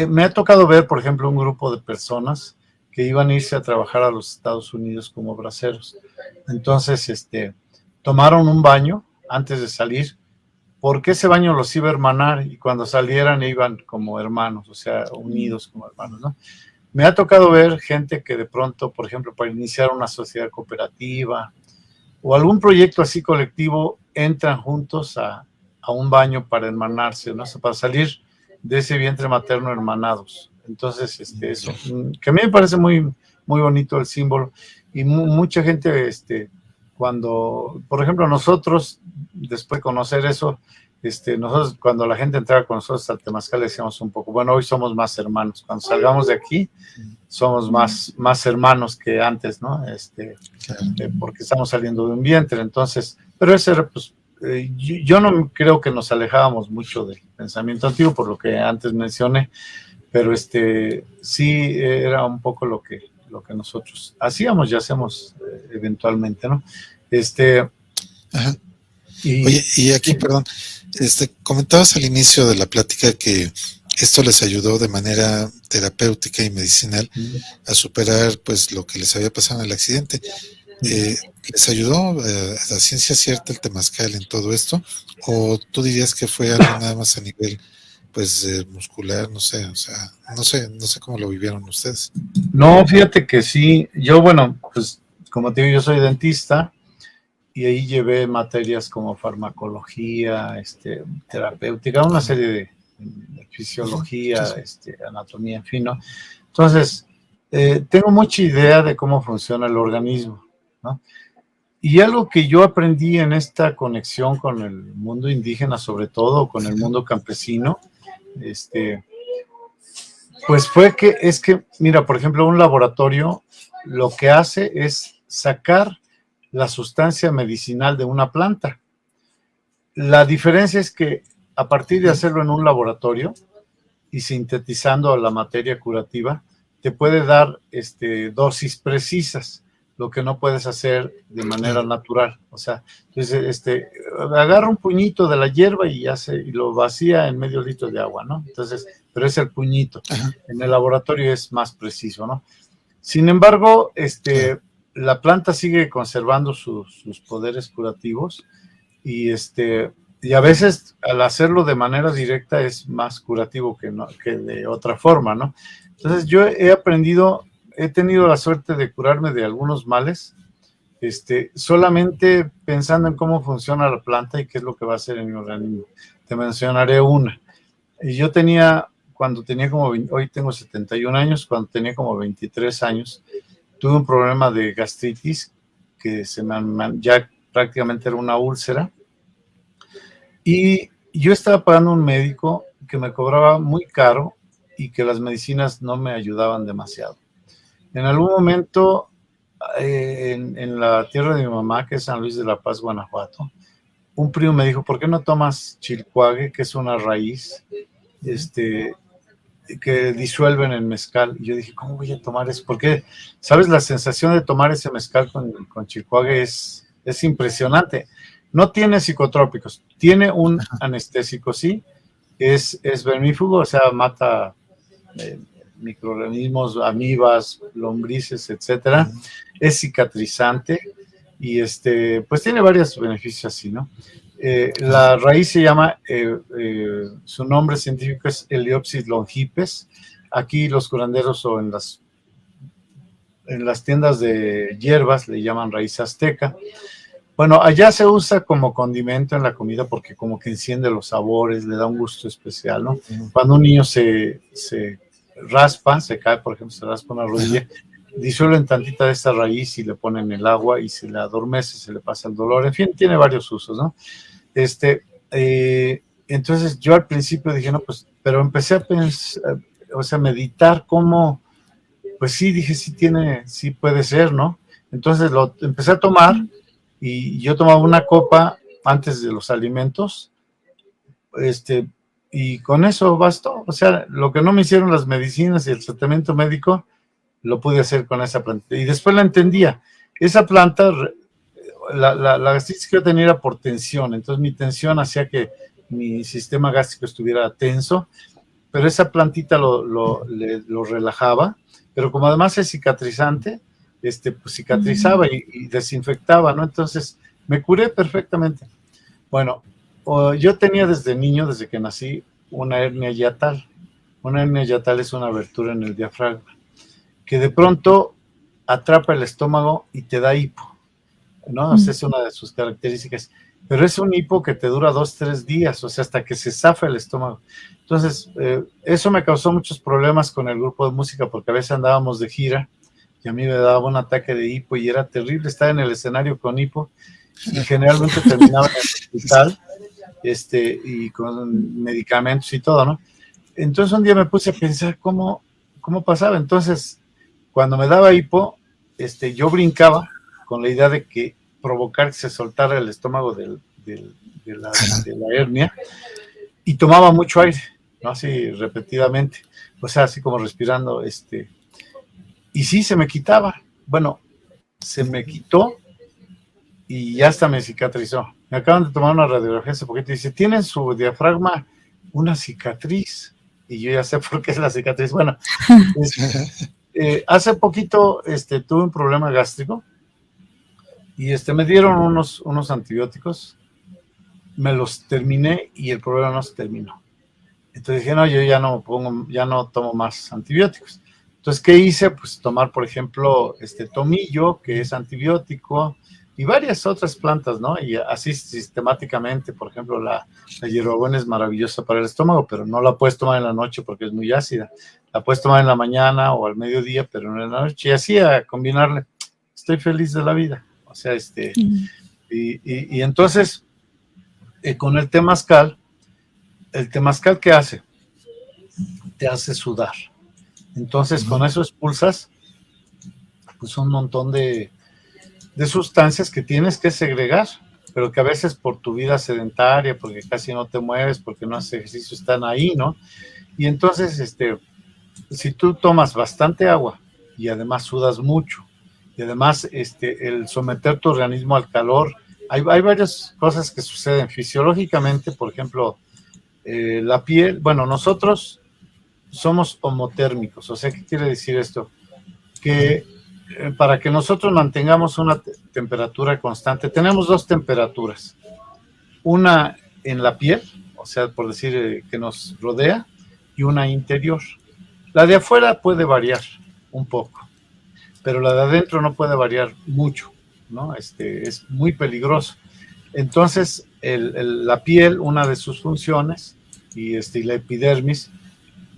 me ha tocado ver, por ejemplo, un grupo de personas que iban a irse a trabajar a los Estados Unidos como braceros. Entonces, tomaron un baño antes de salir porque ese baño los iba a hermanar y cuando salieran iban como hermanos, o sea, unidos como hermanos, ¿no? Me ha tocado ver gente que de pronto, por ejemplo, para iniciar una sociedad cooperativa o algún proyecto así colectivo, entran juntos a un baño para hermanarse, ¿no? O sea, para salir de ese vientre materno hermanados. Entonces, eso, que a mí me parece muy, muy bonito el símbolo, y mucha gente, cuando, por ejemplo, nosotros, después de conocer eso, nosotros, cuando la gente entraba con nosotros al Temazcal, decíamos un poco, bueno, hoy somos más hermanos, cuando salgamos de aquí, somos más hermanos que antes, ¿no? Porque estamos saliendo de un vientre, entonces, pero ese era, pues, yo no creo que nos alejábamos mucho del pensamiento antiguo, por lo que antes mencioné, pero sí era un poco lo que nosotros hacíamos y hacemos eventualmente, ¿no? Ajá. Oye, y aquí, perdón, comentabas al inicio de la plática que esto les ayudó de manera terapéutica y medicinal a superar, pues, lo que les había pasado en el accidente. ¿Les ayudó a ciencia cierta el Temazcal en todo esto? ¿O tú dirías que fue algo nada más a nivel, pues, muscular? No sé, o sea, no sé cómo lo vivieron ustedes. No, fíjate que sí. Yo, bueno, pues, como te digo, yo soy dentista y ahí llevé materias como farmacología, terapéutica, una serie de fisiología, anatomía, en fin, ¿no? Entonces, tengo mucha idea de cómo funciona el organismo, ¿no? Y algo que yo aprendí en esta conexión con el mundo indígena, sobre todo con el mundo campesino, pues fue que, mira, por ejemplo, un laboratorio lo que hace es sacar la sustancia medicinal de una planta. La diferencia es que a partir de hacerlo en un laboratorio y sintetizando la materia curativa, te puede dar dosis precisas, lo que no puedes hacer de manera natural. O sea, entonces, agarra un puñito de la hierba y lo vacía en medio litro de agua, ¿no? Entonces, pero es el puñito. En el laboratorio es más preciso, ¿no? Sin embargo, la planta sigue conservando sus poderes curativos y a veces al hacerlo de manera directa es más curativo que de otra forma, ¿no? Entonces yo he tenido la suerte de curarme de algunos males, solamente pensando en cómo funciona la planta y qué es lo que va a hacer en mi organismo. Te mencionaré una. Y yo hoy tengo 71 años, cuando tenía como 23 años, tuve un problema de gastritis que ya prácticamente era una úlcera. Y yo estaba pagando un médico que me cobraba muy caro y que las medicinas no me ayudaban demasiado. En algún momento, en la tierra de mi mamá, que es San Luis de la Paz, Guanajuato, un primo me dijo, ¿por qué no tomas chilcuague, que es una raíz, que disuelven en mezcal? Y yo dije, ¿cómo voy a tomar eso? Porque, ¿sabes? La sensación de tomar ese mezcal con chilcuague es impresionante. No tiene psicotrópicos, tiene un anestésico, sí, es vermífugo, o sea, mata microorganismos, amibas, lombrices, etcétera. Es cicatrizante y pues tiene varios beneficios así, ¿no? La raíz se llama, su nombre científico es Heliopsis longipes. Aquí los curanderos o en las tiendas de hierbas le llaman raíz azteca. Bueno, allá se usa como condimento en la comida porque como que enciende los sabores, le da un gusto especial, ¿no? Cuando un niño se raspa, se cae, por ejemplo, se raspa una rodilla, disuelven tantita de esta raíz y le ponen el agua y se le adormece, se le pasa el dolor, en fin, tiene varios usos, ¿no? Entonces yo al principio dije, no, pues, pero empecé a pensar, o sea, meditar cómo, pues sí, dije, sí puede ser, ¿no? Entonces lo empecé a tomar y yo tomaba una copa antes de los alimentos, y con eso bastó. O sea, lo que no me hicieron las medicinas y el tratamiento médico, lo pude hacer con esa planta. Y después la entendía. Esa planta, la gastritis que yo tenía era por tensión, entonces mi tensión hacía que mi sistema gástrico estuviera tenso, pero esa plantita lo relajaba, pero como además es cicatrizante, pues cicatrizaba y desinfectaba, ¿no? Entonces me curé perfectamente. Bueno, yo tenía desde niño, desde que nací, una hernia hiatal. Una hernia hiatal es una abertura en el diafragma, que de pronto atrapa el estómago y te da hipo, ¿no? O sea, es una de sus características. Pero es un hipo que te dura 2, 3 días, o sea, hasta que se zafa el estómago. Entonces, eso me causó muchos problemas con el grupo de música, porque a veces andábamos de gira y a mí me daba un ataque de hipo y era terrible estar en el escenario con hipo, y generalmente terminaba en el hospital y con medicamentos y todo, ¿no? Entonces un día me puse a pensar cómo pasaba. Entonces, cuando me daba hipo, yo brincaba con la idea de que provocar que se soltara el estómago de la hernia, y tomaba mucho aire, ¿no? Así repetidamente, o sea, así como respirando, y sí, se me quitaba. Bueno, se me quitó y ya hasta me cicatrizó. Me acaban de tomar una radiografía hace poquito y dice, tiene en su diafragma una cicatriz, y yo ya sé por qué es la cicatriz. Bueno, hace poquito tuve un problema gástrico y me dieron unos antibióticos, me los terminé y el problema no se terminó. Entonces dije, no, yo ya no tomo más antibióticos. Entonces, ¿qué hice? Pues tomar, por ejemplo, tomillo, que es antibiótico, y varias otras plantas, ¿no? Y así sistemáticamente, por ejemplo, la hierbabuena es maravillosa para el estómago, pero no la puedes tomar en la noche porque es muy ácida. La puedes tomar en la mañana o al mediodía, pero no en la noche. Y así a combinarle, estoy feliz de la vida. O sea, y entonces, con el temazcal, ¿qué hace? Te hace sudar. Entonces, con eso expulsas pues un montón de sustancias que tienes que segregar, pero que a veces por tu vida sedentaria, porque casi no te mueves, porque no haces ejercicio, están ahí, ¿no? Y entonces, si tú tomas bastante agua y además sudas mucho, y además el someter tu organismo al calor, hay varias cosas que suceden fisiológicamente. Por ejemplo, la piel, bueno, nosotros somos homotérmicos. O sea, ¿qué quiere decir esto? Que para que nosotros mantengamos una temperatura constante, tenemos 2 temperaturas. Una en la piel, o sea, por decir, que nos rodea, y una interior. La de afuera puede variar un poco, pero la de adentro no puede variar mucho, ¿no? Es muy peligroso. Entonces, la piel, una de sus funciones, y la epidermis,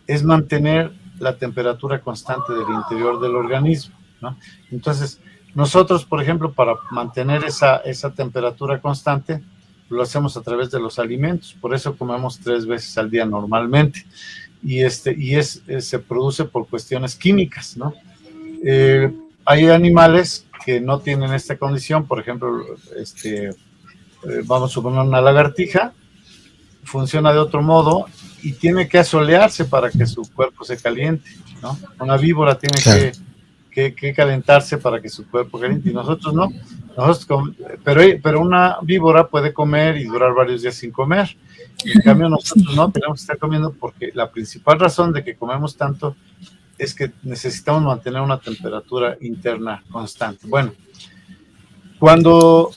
es mantener la temperatura constante del interior del organismo, ¿no? Entonces, nosotros, por ejemplo, para mantener esa temperatura constante, lo hacemos a través de los alimentos. Por eso comemos 3 veces al día normalmente. Y se produce por cuestiones químicas, ¿no? Hay animales que no tienen esta condición. Por ejemplo, vamos a suponer una lagartija, funciona de otro modo y tiene que asolearse para que su cuerpo se caliente, ¿no? Una víbora tiene que calentarse para que su cuerpo caliente, y nosotros no. Pero una víbora puede comer y durar varios días sin comer. En cambio, nosotros no tenemos que estar comiendo, porque la principal razón de que comemos tanto es que necesitamos mantener una temperatura interna constante. Bueno, cuando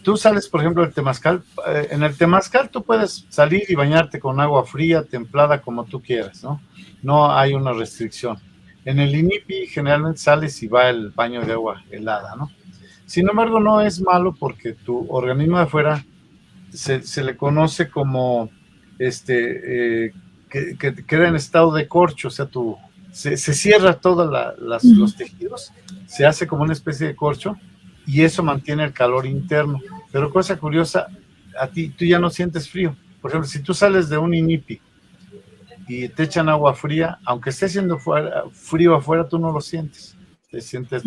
tú sales, por ejemplo, del temazcal, en el temazcal tú puedes salir y bañarte con agua fría, templada, como tú quieras, ¿no? No hay una restricción. En el INIPI generalmente sales y va el baño de agua helada, ¿no? Sin embargo, no es malo, porque tu organismo de afuera se le conoce como que queda en estado de corcho. O sea, se cierra todos los tejidos, se hace como una especie de corcho, y eso mantiene el calor interno. Pero cosa curiosa, tú ya no sientes frío. Por ejemplo, si tú sales de un INIPI y te echan agua fría, aunque esté haciendo frío afuera, tú no lo sientes. Te sientes,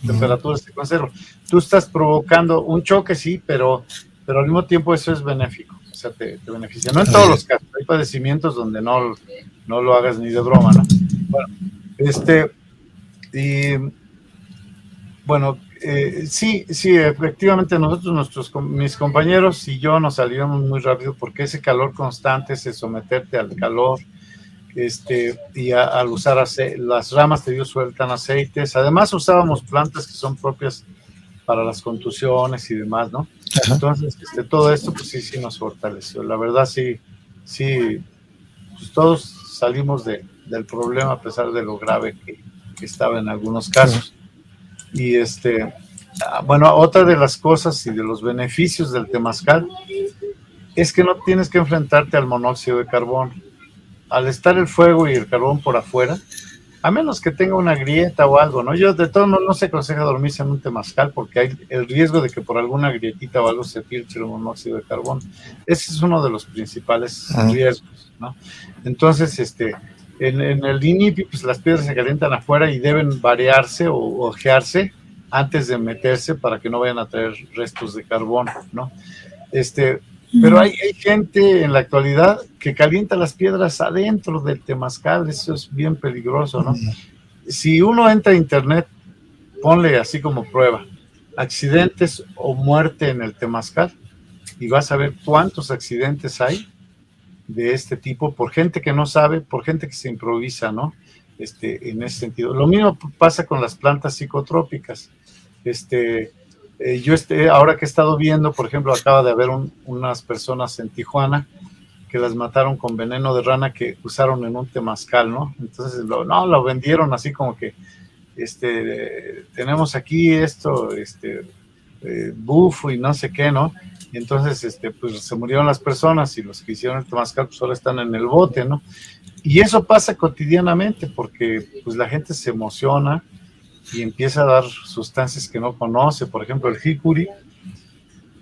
temperatura se conserva. Tú estás provocando un choque, sí, pero al mismo tiempo eso es benéfico. O sea, te beneficia. No en todos los casos. Hay padecimientos donde no lo hagas ni de broma, ¿no? Bueno, sí, efectivamente, mis compañeros y yo nos salíamos muy rápido, porque ese calor constante, ese someterte al calor, y al usar las ramas de Dios sueltan aceites. Además usábamos plantas que son propias para las contusiones y demás, ¿no? Ajá. Entonces, todo esto, pues sí nos fortaleció. La verdad, sí, pues todos salimos del problema a pesar de lo grave que estaba en algunos casos. Y bueno, otra de las cosas y de los beneficios del temazcal es que no tienes que enfrentarte al monóxido de carbono. Al estar el fuego y el carbón por afuera, a menos que tenga una grieta o algo, ¿no? Yo de todo no se aconseja dormirse en un temazcal porque hay el riesgo de que por alguna grietita o algo se filtre el monóxido de carbono. Ese es uno de los principales riesgos, ¿no? Entonces, en el INIPI, pues las piedras se calientan afuera y deben variarse o ojearse antes de meterse para que no vayan a traer restos de carbono, ¿no? Pero hay gente en la actualidad que calienta las piedras adentro del temazcal, eso es bien peligroso, ¿no? Si uno entra a internet, ponle así como prueba, accidentes o muerte en el temazcal, y vas a ver cuántos accidentes hay de este tipo, por gente que no sabe, por gente que se improvisa, ¿no? En ese sentido. Lo mismo pasa con las plantas psicotrópicas. Yo ahora que he estado viendo, por ejemplo, acaba de haber unas personas en Tijuana que las mataron con veneno de rana que usaron en un temazcal, ¿no? Entonces, lo vendieron así como que, tenemos aquí esto, bufo y no sé qué, ¿no? Y entonces, pues se murieron las personas y los que hicieron el temazcal pues solo están en el bote, ¿no? Y eso pasa cotidianamente porque pues la gente se emociona y empieza a dar sustancias que no conoce. Por ejemplo, el jicuri,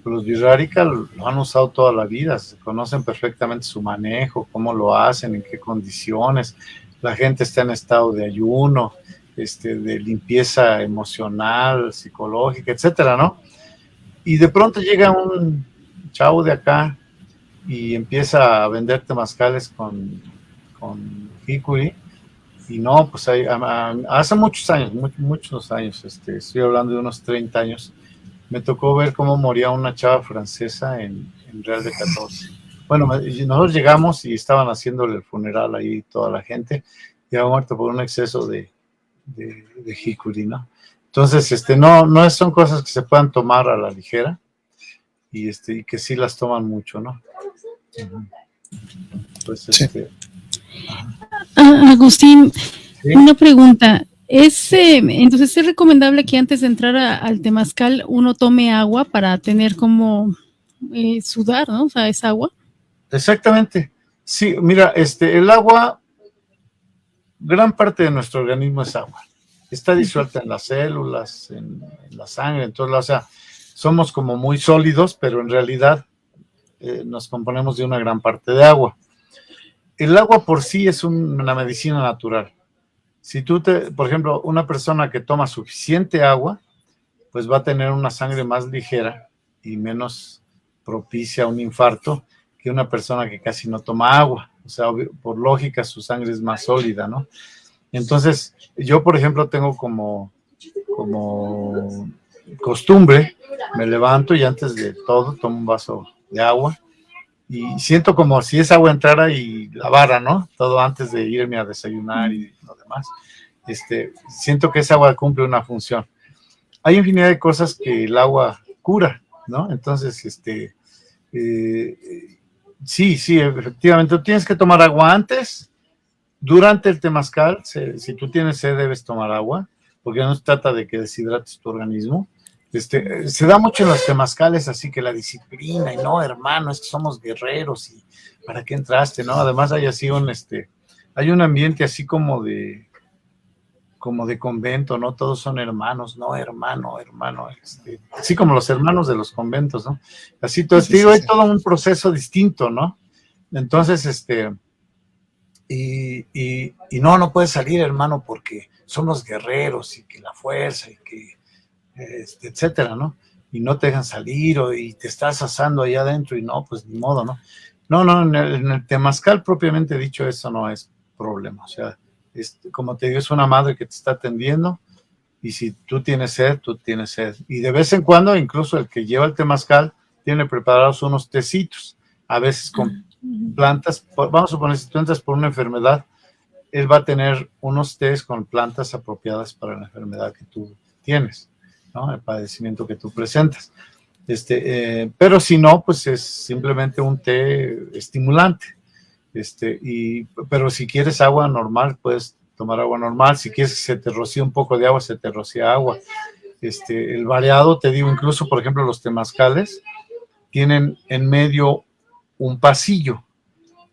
los birrárica lo han usado toda la vida, se conocen perfectamente su manejo, cómo lo hacen, en qué condiciones. La gente está en estado de ayuno, de limpieza emocional, psicológica, etcétera, ¿no? Y de pronto llega un chavo de acá y empieza a vender temazcales con jicuri. Y no, pues hace muchos años, estoy hablando de unos 30 años, me tocó ver cómo moría una chava francesa en Real de 14. Bueno, nosotros llegamos y estaban haciéndole el funeral ahí toda la gente, y había muerto por un exceso de jicuri, ¿no? Entonces, no son cosas que se puedan tomar a la ligera, y que sí las toman mucho, ¿no? Pues, Sí. Agustín, ¿sí? una pregunta. Entonces, ¿es recomendable que antes de entrar al temazcal uno tome agua para tener como sudar, ¿no? O sea, es agua. Exactamente. Sí, mira, el agua, gran parte de nuestro organismo es agua. Está disuelta en las células, en la sangre, en todos lados. O sea, somos como muy sólidos, pero en realidad nos componemos de una gran parte de agua. El agua por sí es una medicina natural. Si por ejemplo, una persona que toma suficiente agua, pues va a tener una sangre más ligera y menos propicia a un infarto que una persona que casi no toma agua. O sea, por lógica, su sangre es más sólida, ¿no? Entonces, yo, por ejemplo, tengo como costumbre, me levanto y antes de todo tomo un vaso de agua y siento como si esa agua entrara y lavara, ¿no? Todo antes de irme a desayunar y lo demás. Siento que esa agua cumple una función. Hay infinidad de cosas que el agua cura, ¿no? Entonces, sí, efectivamente, tú tienes que tomar agua antes, durante el temazcal. Si tú tienes sed, debes tomar agua, porque no se trata de que deshidrates tu organismo. Se da mucho en los temazcales, así que la disciplina, y no, hermano, es que somos guerreros, y ¿para qué entraste, no? Además hay así hay un ambiente así como de convento, ¿no? Todos son hermanos, no, hermano, así como los hermanos de los conventos, ¿no? Así, entonces, digo, hay todo un proceso distinto, ¿no? Entonces, y no puedes salir, hermano, porque somos guerreros, y que la fuerza, y que, etcétera, ¿no? Y no te dejan salir, y te estás asando allá adentro, y no, pues ni modo, ¿no? No, en el temazcal propiamente dicho, eso no es problema. O sea, como te digo, es una madre que te está atendiendo, y si tú tienes sed, tú tienes sed. Y de vez en cuando, incluso el que lleva el temazcal tiene preparados unos tecitos, a veces con plantas. Vamos a suponer, si tú entras por una enfermedad, él va a tener unos tés con plantas apropiadas para la enfermedad que tú tienes, ¿no? El padecimiento que tú presentas. Pero si no, pues es simplemente un té estimulante. Pero si quieres agua normal, puedes tomar agua normal. Si quieres que se te rocíe un poco de agua, se te rocía agua. El variado, te digo, incluso, por ejemplo, los temazcales tienen en medio un pasillo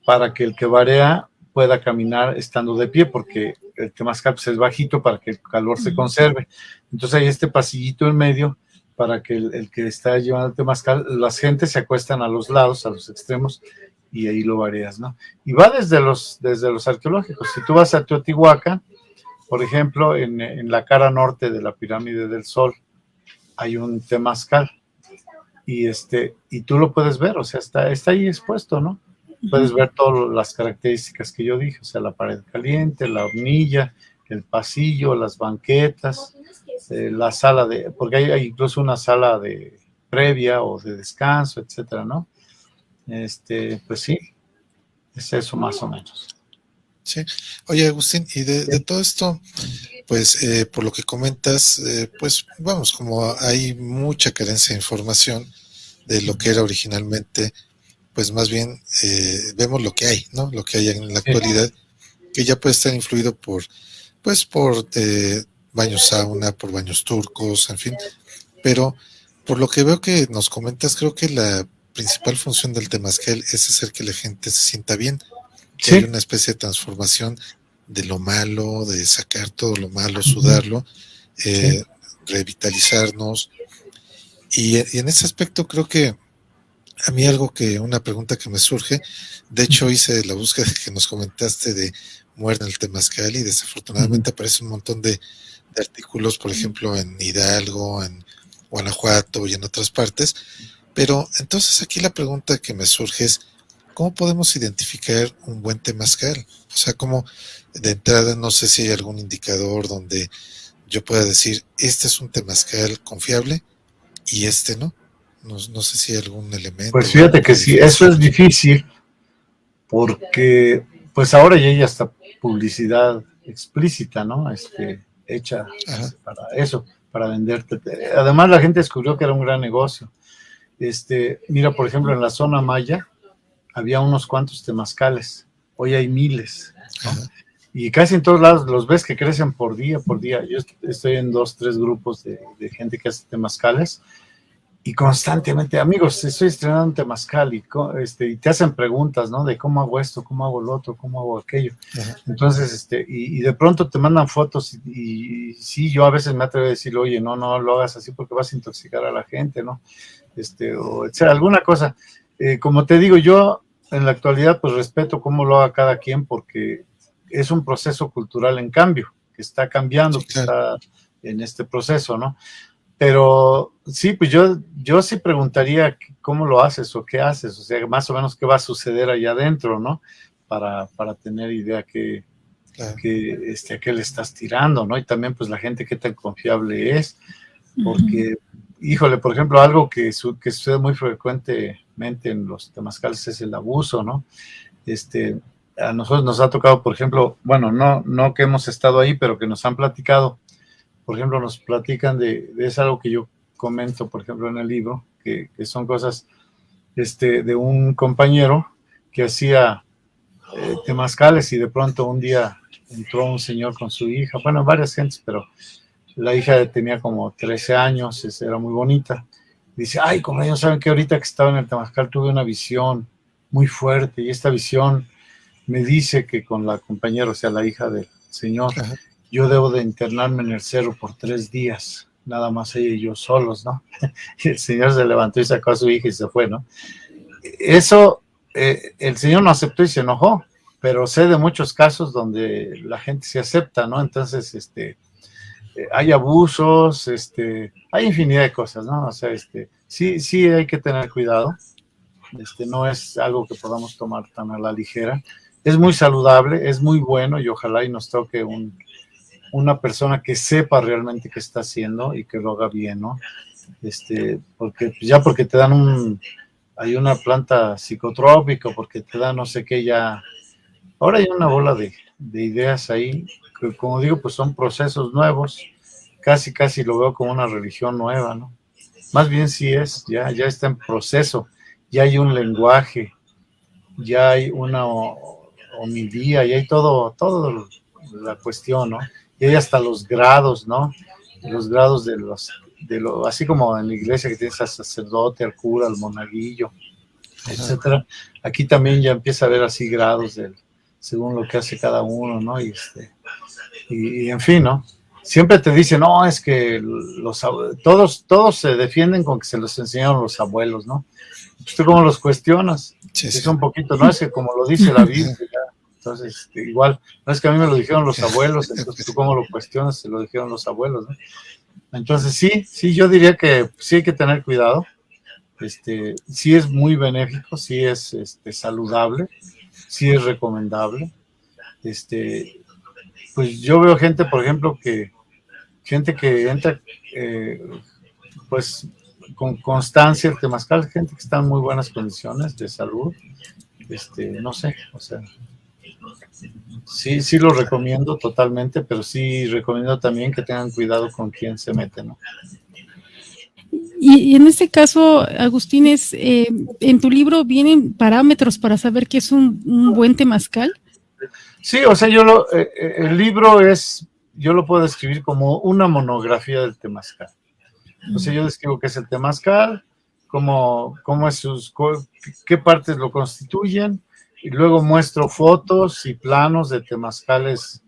para que el que varea pueda caminar estando de pie, porque el temazcal pues, es bajito para que el calor se conserve. Entonces hay este pasillito en medio para que el que está llevando el temazcal, las gentes se acuestan a los lados, a los extremos, y ahí lo vareas, ¿no? Y va desde los arqueológicos. Si tú vas a Teotihuacán, por ejemplo, en la cara norte de la pirámide del Sol, hay un temazcal, y tú lo puedes ver, o sea, está ahí expuesto, ¿no? Puedes ver todas las características que yo dije, o sea, la pared caliente, la hornilla, el pasillo, las banquetas, la sala porque hay incluso una sala de previa o de descanso, etcétera, ¿no? Pues sí, es eso más o menos. Sí. Oye, Agustín, y de todo esto, pues por lo que comentas, pues vamos, como hay mucha carencia de información de lo que era originalmente, pues más bien vemos lo que hay, ¿no? Lo que hay en la actualidad, que ya puede estar influido por baños sauna, por baños turcos, en fin. Pero por lo que veo que nos comentas, creo que la principal función del temazcal es hacer que la gente se sienta bien, que hay una especie de transformación de lo malo, de sacar todo lo malo, sudarlo, revitalizarnos. Y en ese aspecto creo que a mí una pregunta que me surge, de hecho hice la búsqueda que nos comentaste de muerte en el temazcal y desafortunadamente aparece un montón de artículos, por ejemplo, en Hidalgo, en Guanajuato y en otras partes. Pero entonces aquí la pregunta que me surge es, ¿cómo podemos identificar un buen temazcal? O sea, como de entrada no sé si hay algún indicador donde yo pueda decir, este es un temazcal confiable y este no. No sé si hay algún elemento. Pues fíjate que sí, eso es difícil porque pues ahora ya hay hasta publicidad explícita, ¿no? Hecha para eso, para venderte. Además la gente descubrió que era un gran negocio. Mira, por ejemplo, en la zona maya había unos cuantos temazcales, hoy hay miles, ¿no? Y casi en todos lados los ves que crecen por día. Yo estoy en 2, 3 grupos de gente que hace temazcales y constantemente, amigos, estoy estrenando un temazcal y te hacen preguntas, ¿no? De cómo hago esto, cómo hago lo otro, cómo hago aquello. Entonces, y de pronto te mandan fotos y sí, yo a veces me atrevo a decir, oye, no lo hagas así porque vas a intoxicar a la gente, ¿no? O etcétera, alguna cosa. Como te digo, yo en la actualidad pues respeto cómo lo haga cada quien porque es un proceso cultural en cambio, que está cambiando, que está en este proceso, ¿no? Pero sí, pues yo sí preguntaría cómo lo haces o qué haces, o sea, más o menos qué va a suceder allá adentro, ¿no? Para tener idea a qué le estás tirando, ¿no? Y también pues la gente qué tan confiable es, porque, híjole, por ejemplo, algo que sucede muy frecuentemente en los temazcales es el abuso, ¿no? A nosotros nos ha tocado, por ejemplo, bueno, no que hemos estado ahí, pero que nos han platicado. Por ejemplo, nos platican es algo que yo comento, por ejemplo, en el libro, que son cosas de un compañero que hacía temazcales y de pronto un día entró un señor con su hija, bueno, varias gentes, pero la hija tenía como 13 años, era muy bonita. Dice, ay, como ellos saben que ahorita que estaba en el temazcal tuve una visión muy fuerte y esta visión me dice que con la compañera, o sea, la hija del señor, yo debo de internarme en el cerro por 3 días, nada más ella y yo solos, ¿no? Y el señor se levantó y sacó a su hija y se fue, ¿no? Eso, el señor no aceptó y se enojó, pero sé de muchos casos donde la gente se acepta, ¿no? Entonces, hay abusos, hay infinidad de cosas, ¿no? O sea, sí hay que tener cuidado, no es algo que podamos tomar tan a la ligera. Es muy saludable, es muy bueno y ojalá y nos toque una persona que sepa realmente qué está haciendo y que lo haga bien, ¿no? Porque ya porque te dan hay una planta psicotrópica, porque te dan no sé qué ya. Ahora hay una bola de ideas ahí, que como digo, pues son procesos nuevos, casi lo veo como una religión nueva, ¿no? más bien sí es, ya está en proceso, ya hay un lenguaje, ya hay una homilía, ya hay todo la cuestión, ¿no? Y hay hasta los grados, ¿no? Los grados así como en la iglesia que tienes al sacerdote, al cura, al monaguillo, etcétera. Aquí también ya empieza a haber así grados según lo que hace cada uno, ¿no? Y en fin, ¿no? Siempre te dicen, no, es que todos se defienden con que se los enseñaron los abuelos, ¿no? ¿Tú cómo los cuestionas? Sí, Es un poquito, no es que como lo dice la Biblia, entonces igual, no es que a mí me lo dijeron los abuelos, entonces tú cómo lo cuestionas, se lo dijeron los abuelos, ¿no? Entonces sí, yo diría que sí hay que tener cuidado, sí es muy benéfico, sí es saludable, sí es recomendable, pues yo veo gente, por ejemplo, que entra, pues con constancia el temazcal, gente que está en muy buenas condiciones de salud, no sé, o sea, sí lo recomiendo totalmente, pero sí recomiendo también que tengan cuidado con quién se mete, ¿no? Y en este caso, Agustín, en tu libro vienen parámetros para saber qué es un buen temazcal. Sí, o sea, el libro yo lo puedo describir como una monografía del temazcal. O sea, yo describo qué es el temazcal, cómo es qué partes lo constituyen, y luego muestro fotos y planos de temazcales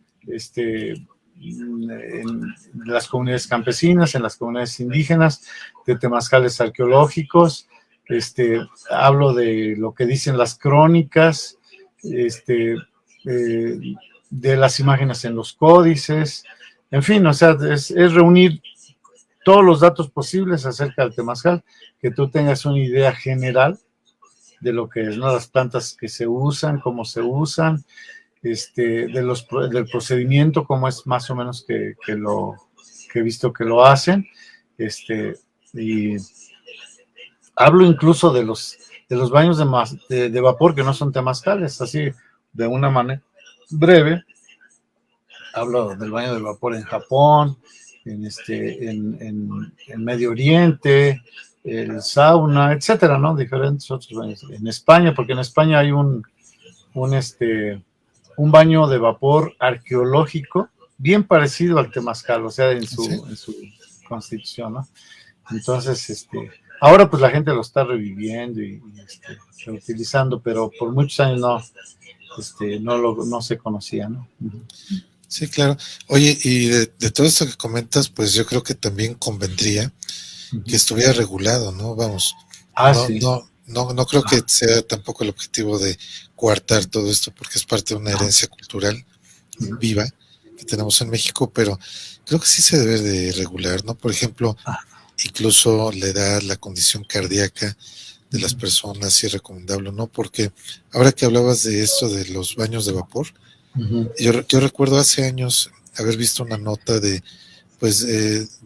en las comunidades campesinas, en las comunidades indígenas, de temazcales arqueológicos, hablo de lo que dicen las crónicas, de las imágenes en los códices, en fin, o sea, es reunir todos los datos posibles acerca del temazcal, que tú tengas una idea general de lo que es, ¿no? Las plantas que se usan, cómo se usan, del procedimiento, cómo es más o menos que he visto que lo hacen, y hablo incluso de los baños de vapor que no son temazcales, así de una manera breve. Hablo del baño de vapor en Japón, en Medio Oriente, el sauna, etcétera, ¿no? Diferentes otros baños. En España, porque en España hay un baño de vapor arqueológico bien parecido al temazcal, o sea, en su constitución, ¿no? Entonces, ahora pues la gente lo está reviviendo y utilizando, pero por muchos años no se conocía, ¿no? Sí, claro. Oye, y de todo esto que comentas, pues yo creo que también convendría que estuviera regulado, ¿no? Vamos, Sí. No creo que sea tampoco el objetivo de coartar todo esto, porque es parte de una herencia cultural viva que tenemos en México, pero creo que sí se debe de regular, ¿no? Por ejemplo, incluso la edad, la condición cardíaca de las personas, si es recomendable o no, porque ahora que hablabas de esto de los baños de vapor, yo recuerdo hace años haber visto una nota de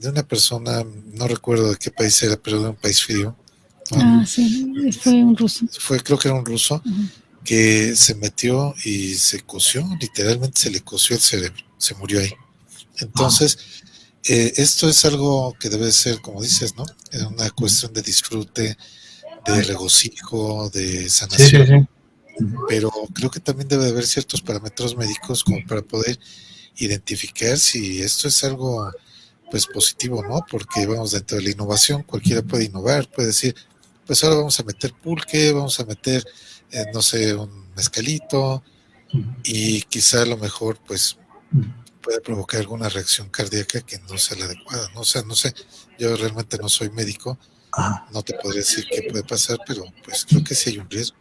una persona, no recuerdo de qué país era, pero de un país frío. Sí, fue un ruso. Creo que era un ruso, que se metió y se coció, literalmente se le coció el cerebro, se murió ahí. Entonces, esto es algo que debe ser, como dices, ¿no? Una cuestión de disfrute, de regocijo, de sanación. Sí. Pero creo que también debe haber ciertos parámetros médicos como para poder identificar si esto es algo pues positivo, ¿no? Porque vamos, dentro de la innovación cualquiera puede innovar, puede decir, pues ahora vamos a meter pulque, vamos a meter no sé, un mezcalito, y quizá a lo mejor pues puede provocar alguna reacción cardíaca que no sea la adecuada, ¿no? O sea, no sé, yo realmente no soy médico, no te podría decir qué puede pasar, pero pues creo que sí hay un riesgo.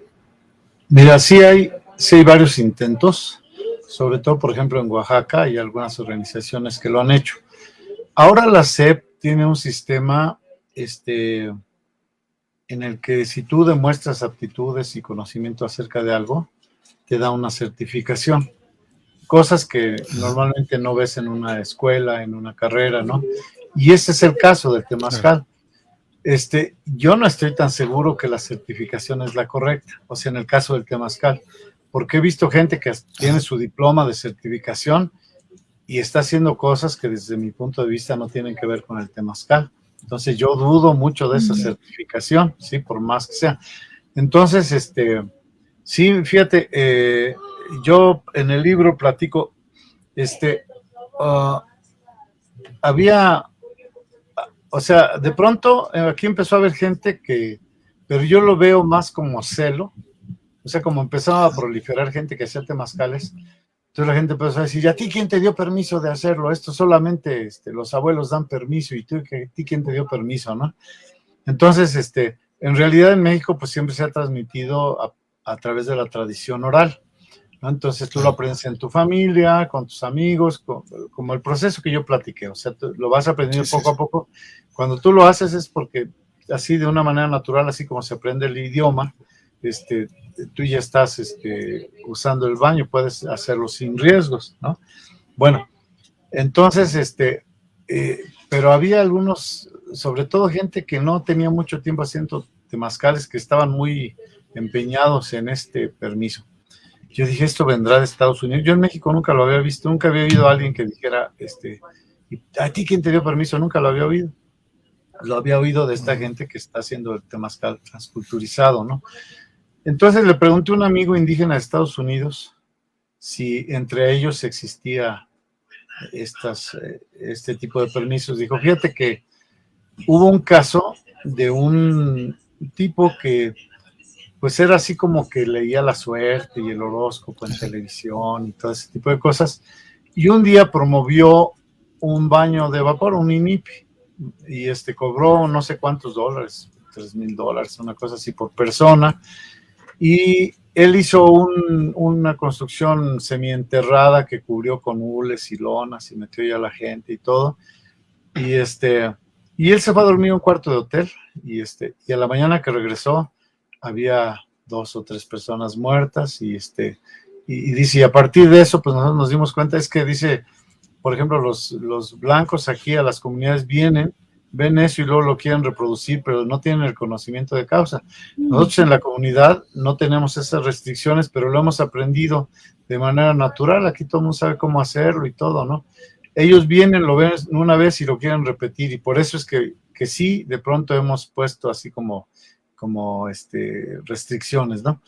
Mira, sí hay varios intentos, sobre todo, por ejemplo, en Oaxaca hay algunas organizaciones que lo han hecho. Ahora la SEP tiene un sistema en el que si tú demuestras aptitudes y conocimiento acerca de algo, te da una certificación. Cosas que normalmente no ves en una escuela, en una carrera, ¿no? Y ese es el caso del temazcal. Yo no estoy tan seguro que la certificación es la correcta, o sea, en el caso del temazcal, porque he visto gente que tiene su diploma de certificación y está haciendo cosas que desde mi punto de vista no tienen que ver con el temazcal. Entonces yo dudo mucho de esa certificación, sí, por más que sea. Entonces, sí, fíjate, yo en el libro platico, había, o sea, de pronto aquí empezó a haber gente pero yo lo veo más como celo, o sea, como empezaba a proliferar gente que hacía temazcales. Entonces la gente empezó a decir, ¿y a ti quién te dio permiso de hacerlo? Esto solamente los abuelos dan permiso, y tú, ¿a ti quién te dio permiso, no? Entonces, en realidad en México pues siempre se ha transmitido a través de la tradición oral, ¿no? Entonces tú lo aprendes en tu familia, con tus amigos, como el proceso que yo platiqué, o sea, tú lo vas aprendiendo poco a poco. Cuando tú lo haces es porque así de una manera natural, así como se aprende el idioma, tú ya estás usando el baño, puedes hacerlo sin riesgos, ¿no? Bueno, entonces, pero había algunos, sobre todo gente que no tenía mucho tiempo haciendo temazcales, que estaban muy empeñados en este permiso. Yo dije, esto vendrá de Estados Unidos. Yo en México nunca lo había visto, nunca había oído a alguien que dijera, ¿a ti quién te dio permiso? Nunca lo había oído. Lo había oído de esta gente que está haciendo el temazcal transculturizado, ¿no? Entonces le pregunté a un amigo indígena de Estados Unidos si entre ellos existía este tipo de permisos. Dijo, fíjate que hubo un caso de un tipo que pues era así como que leía la suerte y el horóscopo en televisión y todo ese tipo de cosas, y un día promovió un baño de vapor, un INIPI, y cobró no sé cuántos dólares, $3,000, una cosa así por persona, y él hizo una construcción semienterrada que cubrió con hules y lonas y metió ya a la gente y todo, y él se fue a dormir en un cuarto de hotel, y a la mañana que regresó había 2 o 3 personas muertas, y dice, y a partir de eso pues nosotros nos dimos cuenta, es que dice, por ejemplo, los blancos aquí a las comunidades ven eso y luego lo quieren reproducir, pero no tienen el conocimiento de causa. Nosotros en la comunidad no tenemos esas restricciones, pero lo hemos aprendido de manera natural. Aquí todo el mundo sabe cómo hacerlo y todo, ¿no? Ellos vienen, lo ven una vez y lo quieren repetir, y por eso es que sí, de pronto hemos puesto así como restricciones, ¿no?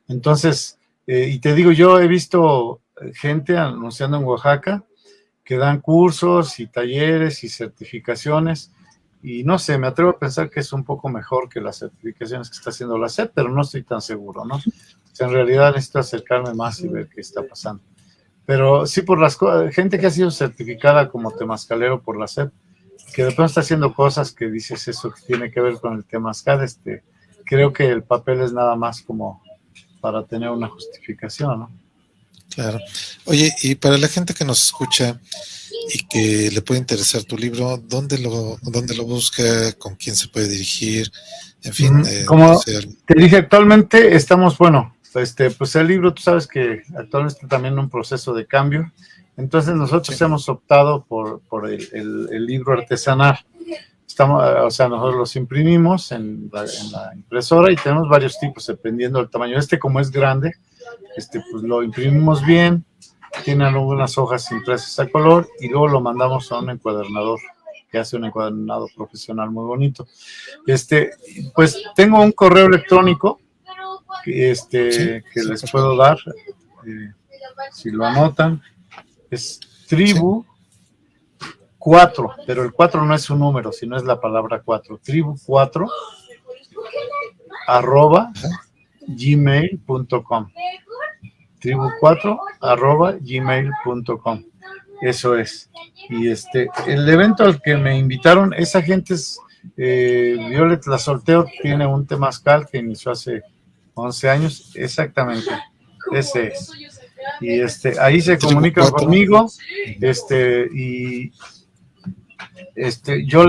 Entonces, y te digo, yo he visto gente anunciando en Oaxaca que dan cursos y talleres y certificaciones, y no sé, me atrevo a pensar que es un poco mejor que las certificaciones que está haciendo la SEP, pero no estoy tan seguro, ¿no? O sea, en realidad necesito acercarme más y ver qué está pasando. Pero sí, por gente que ha sido certificada como temazcalero por la SEP, que de pronto está haciendo cosas que dices eso que tiene que ver con el temazcal, creo que el papel es nada más como para tener una justificación, ¿no? Claro. Oye, y para la gente que nos escucha y que le puede interesar tu libro, ¿dónde lo busca? ¿Con quién se puede dirigir? En fin. Como te dije, actualmente estamos, bueno, pues el libro, tú sabes que actualmente está también en un proceso de cambio. Entonces nosotros hemos optado por el libro artesanal. O sea, nosotros los imprimimos en la impresora, y tenemos varios tipos dependiendo del tamaño. Como es grande, pues lo imprimimos bien, tiene algunas hojas impresas a color, y luego lo mandamos a un encuadernador que hace un encuadernado profesional muy bonito. Pues tengo un correo electrónico que les puedo dar, si lo anotan, es tribu 4, pero el 4 no es un número, sino es la palabra 4, tribu 4 @gmail.com, tribu 4 @gmail.com, eso es. Y el evento al que me invitaron, esa gente es Violet La Solteo, tiene un temazcal que inició hace 11 años, exactamente, ese es. Y ahí se comunican conmigo, y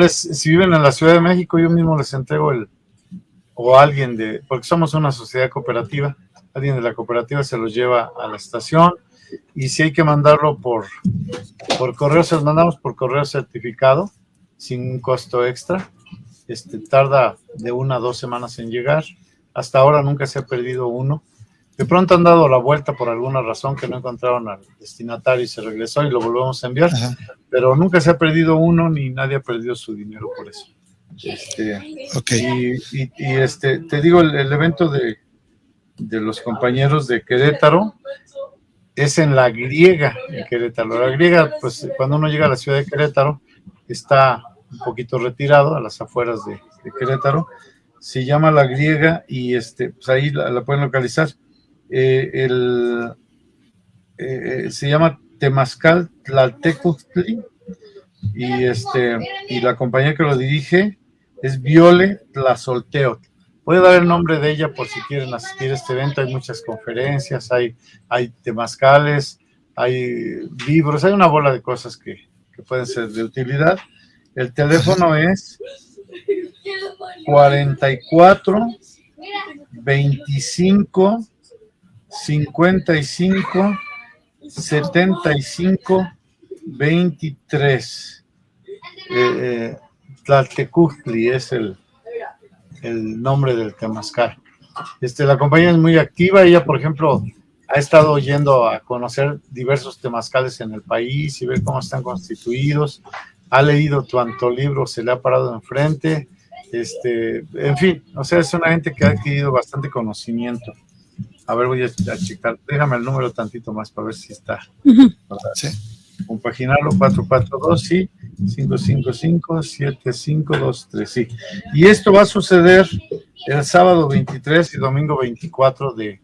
si viven en la Ciudad de México, yo mismo les entrego o alguien porque somos una sociedad cooperativa, alguien de la cooperativa se los lleva a la estación, y si hay que mandarlo por correo, se los mandamos por correo certificado, sin costo extra. Tarda de 1 a 2 semanas en llegar. Hasta ahora nunca se ha perdido uno. De pronto han dado la vuelta por alguna razón, que no encontraron al destinatario y se regresó y lo volvemos a enviar. Ajá. Pero nunca se ha perdido uno, ni nadie ha perdido su dinero por eso. Ok. Te digo, el evento de los compañeros de Querétaro es en La Griega, en Querétaro. La Griega, pues cuando uno llega a la ciudad de Querétaro, está un poquito retirado, a las afueras de Querétaro. Se llama La Griega y pues ahí la pueden localizar. Se llama Temazcal Tlaltecutli y la compañía que lo dirige es Viole Tlazolteotl. Voy a dar el nombre de ella por si quieren asistir a este evento. Hay muchas conferencias, hay temazcales, hay libros, hay una bola de cosas que pueden ser de utilidad. El teléfono es 44 25 55 75 23. Tlaltecutli es el nombre del temazcal. La compañía es muy activa. Ella, por ejemplo, ha estado yendo a conocer diversos temazcales en el país y ver cómo están constituidos. Ha leído tanto libro, se le ha parado enfrente. En fin, o sea, es una gente que ha adquirido bastante conocimiento. A ver, voy a checar. Déjame el número tantito más para ver si está. Sí. Compaginarlo, 442, sí, 555-7523, sí. Y esto va a suceder el sábado 23 y domingo 24 de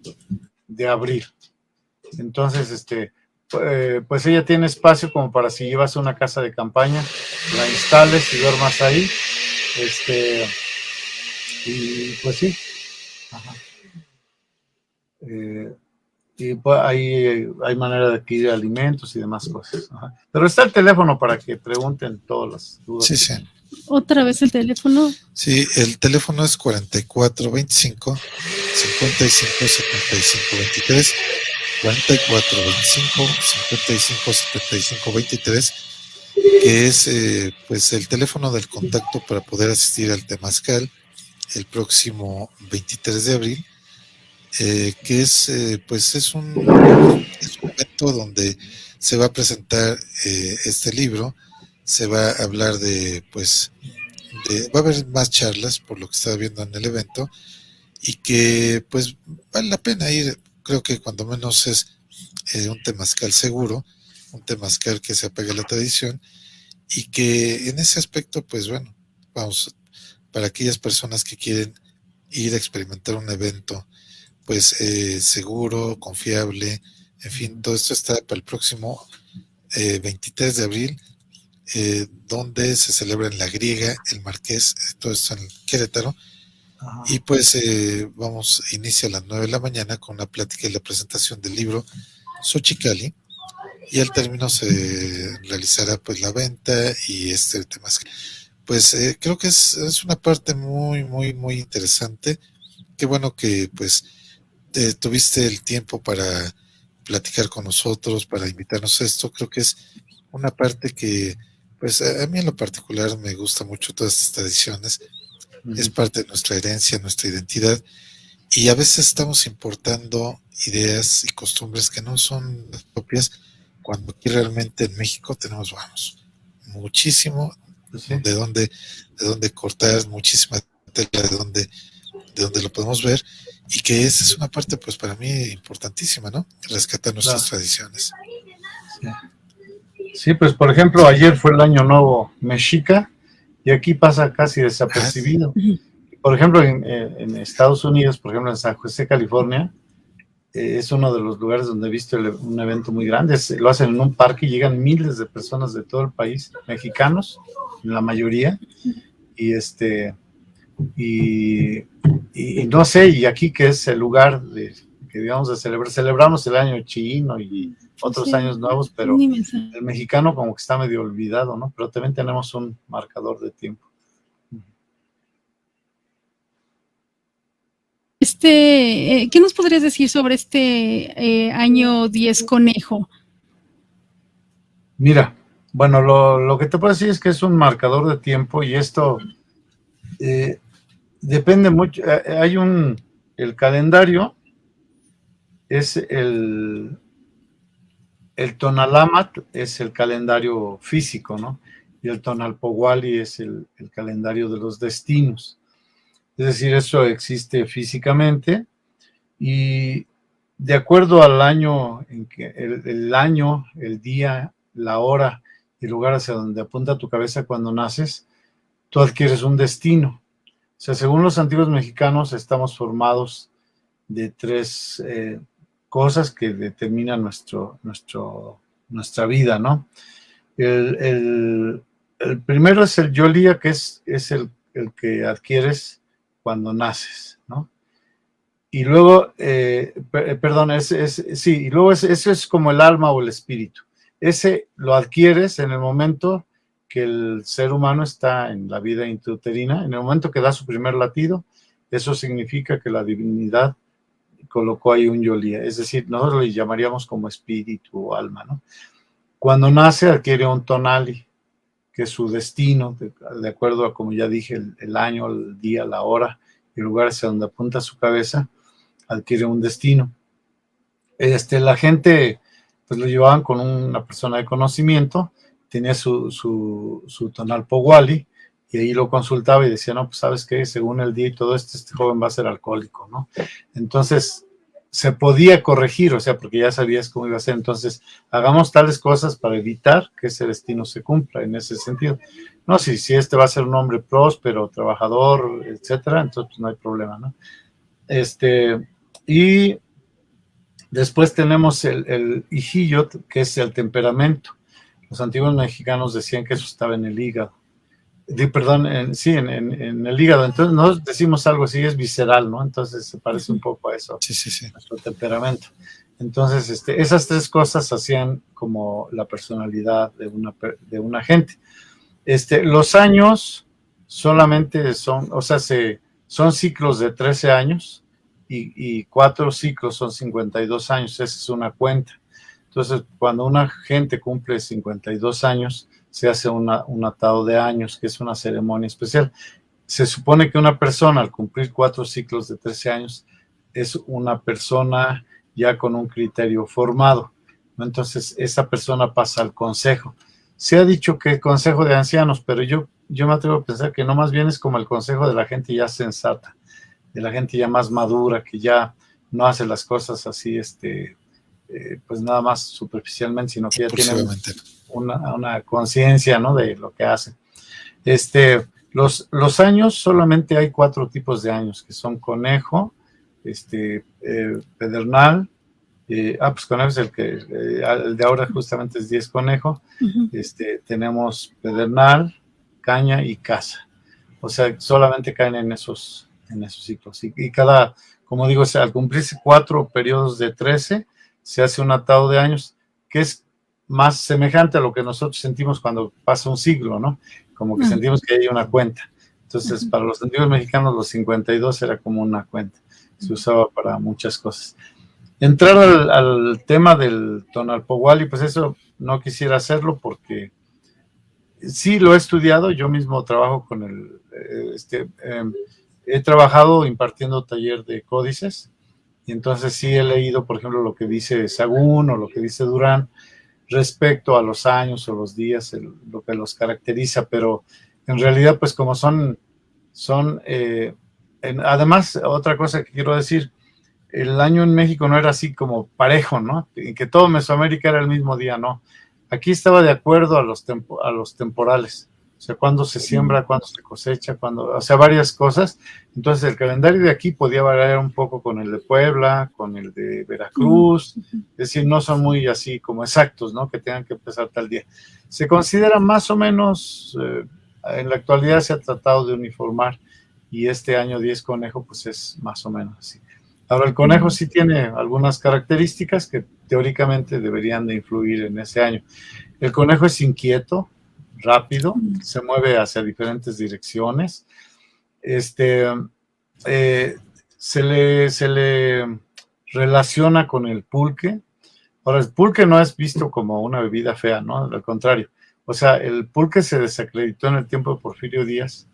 abril. Entonces, pues ella tiene espacio como para si llevas una casa de campaña, la instales y duermas ahí. Y pues sí. Ajá. Y pues hay manera de adquirir alimentos y demás cosas. Ajá. Pero está el teléfono para que pregunten todas las dudas. Sí, sí. Otra vez el teléfono. Sí, el teléfono es 4425 55 75 23, 4425 55 75 23, que es pues el teléfono del contacto para poder asistir al temazcal el próximo 23 de abril. Que es pues es un momento donde se va a presentar este libro, se va a hablar va a haber más charlas por lo que estaba viendo en el evento y que pues vale la pena ir. Creo que cuando menos es un temazcal seguro, un temazcal que se apega a la tradición y que en ese aspecto pues bueno, vamos, para aquellas personas que quieren ir a experimentar un evento pues seguro, confiable, en fin, todo esto está para el próximo 23 de abril, donde se celebra en La Griega, el Marqués, todo esto en Querétaro. Ajá. Y pues inicia a las 9 de la mañana con una plática y la presentación del libro Xochicalli, y al término se realizará pues la venta y tema. Pues creo que es una parte muy, muy, muy interesante. Qué bueno que pues tuviste el tiempo para platicar con nosotros, para invitarnos a esto. Creo que es una parte que, pues a mí en lo particular me gusta mucho todas estas tradiciones. Es parte de nuestra herencia, nuestra identidad, y a veces estamos importando ideas y costumbres que no son las propias, cuando aquí realmente en México tenemos, vamos, muchísimo de dónde cortar, muchísima tela de dónde lo podemos ver, y que esa es una parte pues para mí importantísima, ¿no? Rescatar nuestras tradiciones. Sí, pues por ejemplo ayer fue el Año Nuevo Mexica y aquí pasa casi desapercibido. Por ejemplo en Estados Unidos, por ejemplo en San José, California, es uno de los lugares donde he visto un evento muy grande. Lo hacen en un parque y llegan miles de personas de todo el país, mexicanos, la mayoría, y no sé, y aquí que es el lugar que digamos de celebramos el año chino y otros años nuevos, pero el mexicano como que está medio olvidado, ¿no? Pero también tenemos un marcador de tiempo. ¿Qué nos podrías decir sobre este año 10 conejo? Mira, bueno, lo que te puedo decir es que es un marcador de tiempo y esto depende mucho. El calendario es el Tonalámatl, es el calendario físico, ¿no? y el Tonalpohualli es el calendario de los destinos. Es decir, eso existe físicamente y de acuerdo al año, en que el año, el día, la hora y el lugar hacia donde apunta tu cabeza cuando naces, tú adquieres un destino. O sea, según los antiguos mexicanos, estamos formados de tres cosas que determinan nuestra vida, ¿no? El primero es el Yolía, que es el que adquieres cuando naces, ¿no? Y luego, perdón, y luego eso es como el alma o el espíritu. Ese lo adquieres en el momento que el ser humano está en la vida intrauterina, en el momento que da su primer latido. Eso significa que la divinidad colocó ahí un Yolía, es decir, nosotros le llamaríamos como espíritu o alma, ¿no? Cuando nace adquiere un Tonali, que es su destino, de acuerdo a, como ya dije, el año, el día, la hora, el lugar hacia donde apunta su cabeza, adquiere un destino. La gente, pues lo llevaban con una persona de conocimiento, tenía su Tonalpohualli, y ahí lo consultaba y decía, no, pues sabes qué, según el día y todo esto, este joven va a ser alcohólico, ¿no? Entonces, se podía corregir, o sea, porque ya sabías cómo iba a ser. Entonces, hagamos tales cosas para evitar que ese destino se cumpla en ese sentido. No, si este va a ser un hombre próspero, trabajador, etcétera, entonces pues, no hay problema, ¿no? Y después tenemos el Ijillot, que es el temperamento. Los antiguos mexicanos decían que eso estaba en el hígado. Perdón, en el hígado. Entonces, nosotros decimos algo así, es visceral, ¿no? Entonces, se parece un poco a eso, Sí. nuestro temperamento. Entonces, esas tres cosas hacían como la personalidad de una gente. Los años solamente son, o sea, son ciclos de 13 años y 4 ciclos son 52 años. Esa es una cuenta. Entonces, cuando una gente cumple 52 años, se hace un atado de años, que es una ceremonia especial. Se supone que una persona, al cumplir 4 ciclos de 13 años, es una persona ya con un criterio formado, ¿no? Entonces, esa persona pasa al consejo. Se ha dicho que el consejo de ancianos, pero yo me atrevo a pensar que no, más bien es como el consejo de la gente ya sensata, de la gente ya más madura, que ya no hace las cosas así, pues nada más superficialmente, sino que ya tienen una conciencia, ¿no?, de lo que hacen. Los años, solamente hay 4 tipos de años, que son conejo, pedernal, pues conejo es el de ahora justamente es 10 conejo. Tenemos pedernal, caña y casa. O sea, solamente caen en esos ciclos. Y cada, como digo, al cumplirse 4 periodos de 13, se hace un atado de años, que es más semejante a lo que nosotros sentimos cuando pasa un siglo, ¿no? Como que sentimos que hay una cuenta. Entonces, para los antiguos mexicanos, los 52 era como una cuenta. Se usaba para muchas cosas. Entrar al tema del Tonalpohualli, pues eso no quisiera hacerlo porque sí lo he estudiado. Yo mismo trabajo con he trabajado impartiendo taller de códices, y entonces sí he leído, por ejemplo, lo que dice Sagún o lo que dice Durán respecto a los años o los días, lo que los caracteriza, pero en realidad, pues como además, otra cosa que quiero decir, el año en México no era así como parejo, ¿no? Que todo Mesoamérica era el mismo día, no. Aquí estaba de acuerdo a los temporales, o sea, cuándo se siembra, cuándo se cosecha, o sea, varias cosas. Entonces, el calendario de aquí podía variar un poco con el de Puebla, con el de Veracruz, es decir, no son muy así como exactos, ¿no? Que tengan que empezar tal día. Se considera más o menos, en la actualidad se ha tratado de uniformar, y este año 10 conejo, pues es más o menos así. Ahora, el conejo sí tiene algunas características que teóricamente deberían de influir en ese año. El conejo es inquieto, rápido, se mueve hacia diferentes direcciones. Se le relaciona con el pulque. Ahora, el pulque no es visto como una bebida fea, ¿no? Al contrario. O sea, el pulque se desacreditó en el tiempo de Porfirio Díaz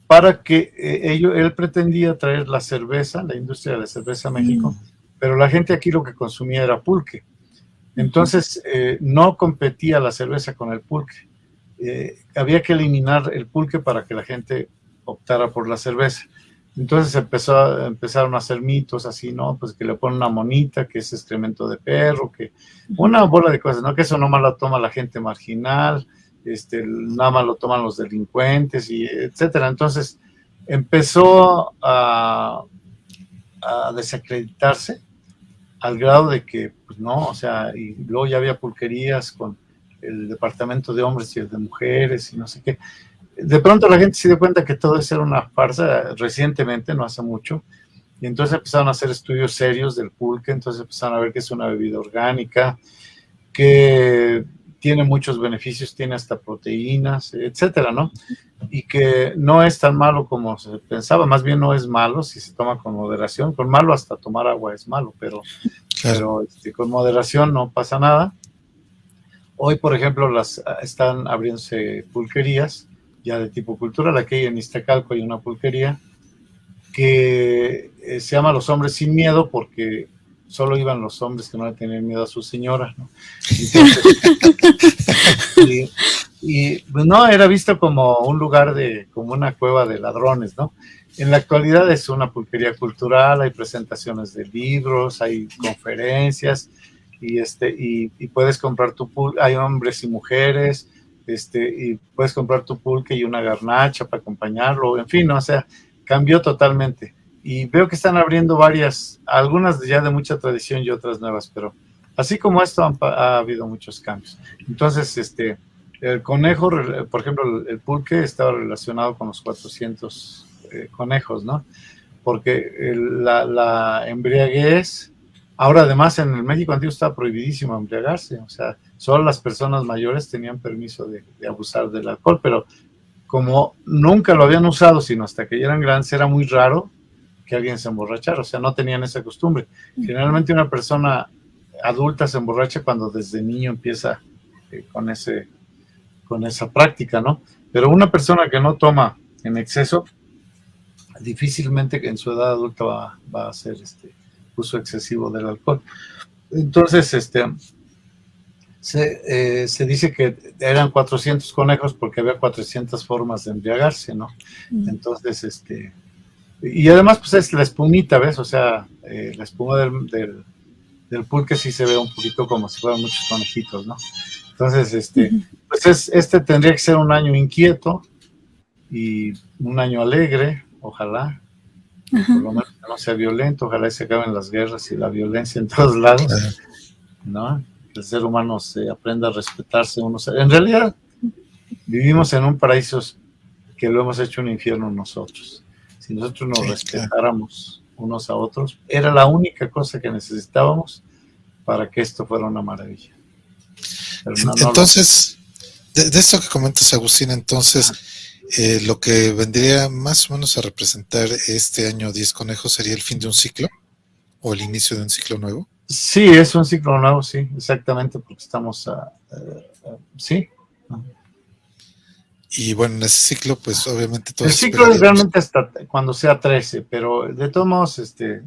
para que él pretendía traer la cerveza, la industria de la cerveza a México, pero la gente aquí lo que consumía era pulque. Entonces, no competía la cerveza con el pulque. había que eliminar el pulque para que la gente optara por la cerveza. Entonces empezaron a hacer mitos así, ¿no? Pues que le ponen una monita, que es excremento de perro, que una bola de cosas, ¿no? Que eso nomás lo toma la gente marginal, nada más lo toman los delincuentes, y etcétera. Entonces empezó a desacreditarse al grado de que, pues no, o sea, y luego ya había pulquerías con el departamento de hombres y el de mujeres y no sé qué. De pronto la gente se dio cuenta que todo eso era una farsa recientemente, no hace mucho, y entonces empezaron a hacer estudios serios del pulque, entonces empezaron a ver que es una bebida orgánica, que tiene muchos beneficios, tiene hasta proteínas, etcétera, ¿no? Y que no es tan malo como se pensaba, más bien no es malo si se toma con moderación, con malo hasta tomar agua es malo, pero con moderación no pasa nada. Hoy, por ejemplo, están abriéndose pulquerías ya de tipo cultural. Aquí en Iztacalco hay una pulquería que se llama Los Hombres Sin Miedo, porque solo iban los hombres que no le tenían miedo a su señora, ¿no? Entonces, pues no, era visto como un lugar como una cueva de ladrones, ¿no? En la actualidad es una pulquería cultural, hay presentaciones de libros, hay conferencias, y puedes comprar tu pulque, hay hombres y mujeres, y puedes comprar tu pulque y una garnacha para acompañarlo, en fin, ¿no? O sea, cambió totalmente. Y veo que están abriendo algunas ya de mucha tradición y otras nuevas, pero así como esto ha habido muchos cambios. Entonces, el conejo, por ejemplo, el pulque estaba relacionado con los 400 conejos, ¿no? Porque la embriaguez, ahora además en el México antiguo estaba prohibidísimo embriagarse, o sea, solo las personas mayores tenían permiso de abusar del alcohol, pero como nunca lo habían usado, sino hasta que ya eran grandes, era muy raro que alguien se emborrachara, o sea, no tenían esa costumbre. Generalmente una persona adulta se emborracha cuando desde niño empieza con esa práctica, ¿no? Pero una persona que no toma en exceso, difícilmente en su edad adulta va a hacer uso excesivo del alcohol. Entonces, se dice que eran 400 conejos porque había 400 formas de embriagarse, ¿no? Entonces, y además, pues es la espumita, ¿ves? O sea, la espuma del pulque sí se ve un poquito como si fueran muchos conejitos, ¿no? Entonces, pues tendría que ser un año inquieto y un año alegre, ojalá, por lo menos que no sea violento, ojalá se acaben las guerras y la violencia en todos lados, ¿no? Que el ser humano se aprenda a respetarse unos. En realidad, vivimos en un paraíso que lo hemos hecho un infierno nosotros. Si nosotros nos respetáramos unos a otros, era la única cosa que necesitábamos para que esto fuera una maravilla. Entonces, de esto que comentas, Agustín, entonces, lo que vendría más o menos a representar este año 10 conejos sería el fin de un ciclo o el inicio de un ciclo nuevo. Sí, es un ciclo nuevo, sí, exactamente, porque estamos sí. Y bueno, en ese ciclo, pues obviamente todo. El ciclo es realmente hasta cuando sea 13, pero de todos modos,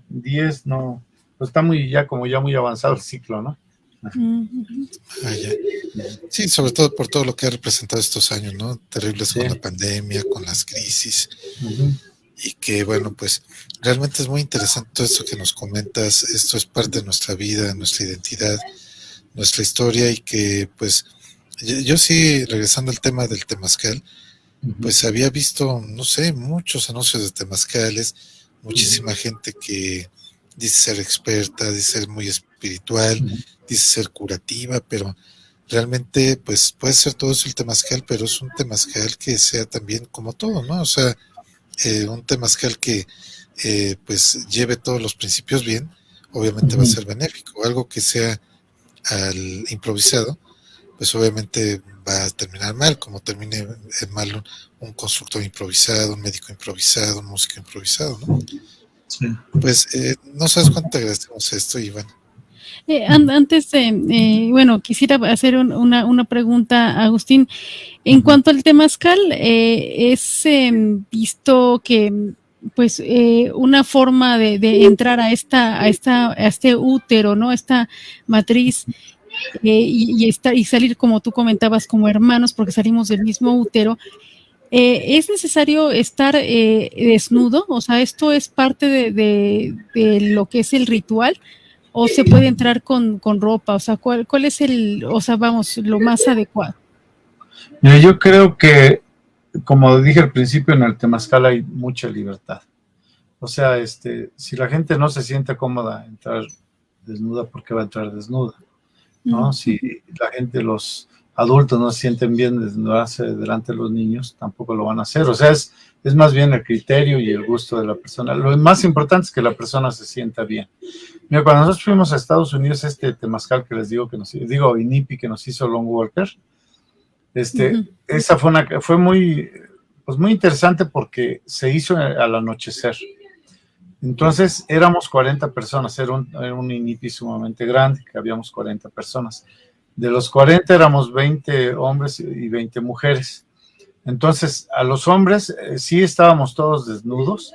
10 no, pues está muy avanzado el ciclo, ¿no? Ya. Sí, sobre todo por todo lo que ha representado estos años, ¿no? Terribles con la pandemia, con las crisis. Y que, bueno, pues realmente es muy interesante todo esto que nos comentas. Esto es parte de nuestra vida, nuestra identidad, nuestra historia, y que, pues, yo sí, regresando al tema del temazcal, pues había visto, no sé, muchos anuncios de temazcales, muchísima gente que dice ser experta, dice ser muy espiritual, dice ser curativa, pero realmente pues puede ser todo eso el temazcal, pero es un temazcal que sea también como todo, ¿no? O sea, un temazcal que pues lleve todos los principios bien, obviamente va a ser benéfico. Algo que sea al improvisado, pues obviamente va a terminar mal, como termine mal un constructor improvisado, un médico improvisado, un músico improvisado, ¿no? Sí. Pues no sabes cuánto te agradecemos esto, Iván. Antes bueno, quisiera hacer una pregunta, Agustín. En cuanto al temazcal, es visto que pues una forma de entrar a este útero, ¿no? Esta matriz, y salir, como tú comentabas, como hermanos, porque salimos del mismo útero. ¿Es necesario estar desnudo? O sea, ¿esto es parte de lo que es el ritual? ¿O se puede entrar con ropa? O sea, ¿cuál es lo más adecuado? Mira, yo creo que, como dije al principio, en el temazcal hay mucha libertad. O sea, si la gente no se siente cómoda entrar desnuda, ¿por qué va a entrar desnuda? ¿No? Si la gente, los adultos no se sienten bien desnudarse delante de los niños, tampoco lo van a hacer. O sea, es más bien el criterio y el gusto de la persona. Lo más importante es que la persona se sienta bien. Mira, cuando nosotros fuimos a Estados Unidos, temazcal que les digo, INIPI, que nos hizo Long Walker, esa fue muy, pues muy interesante porque se hizo al anochecer. Entonces éramos 40 personas, era un INIPI sumamente grande, que habíamos 40 personas. De los 40 éramos 20 hombres y 20 mujeres. Entonces a los hombres sí estábamos todos desnudos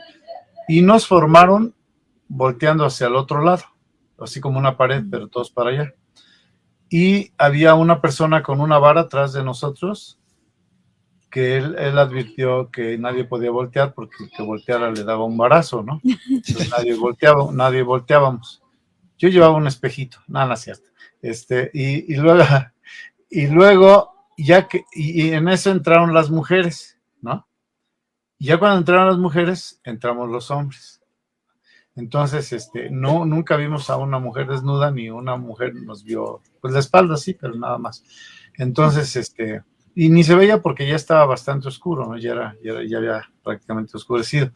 y nos formaron volteando hacia el otro lado, así como una pared, pero todos para allá. Y había una persona con una vara atrás de nosotros que él advirtió que nadie podía voltear porque el que volteara le daba un varazo, ¿no? Entonces nadie volteábamos. Yo llevaba un espejito, nada, es cierto. Y luego, y en eso entraron las mujeres, ¿no? Y ya cuando entraron las mujeres, entramos los hombres. Entonces, nunca vimos a una mujer desnuda, ni una mujer nos vio, pues la espalda sí, pero nada más. Entonces, y ni se veía porque ya estaba bastante oscuro, ¿no? Ya había prácticamente oscurecido.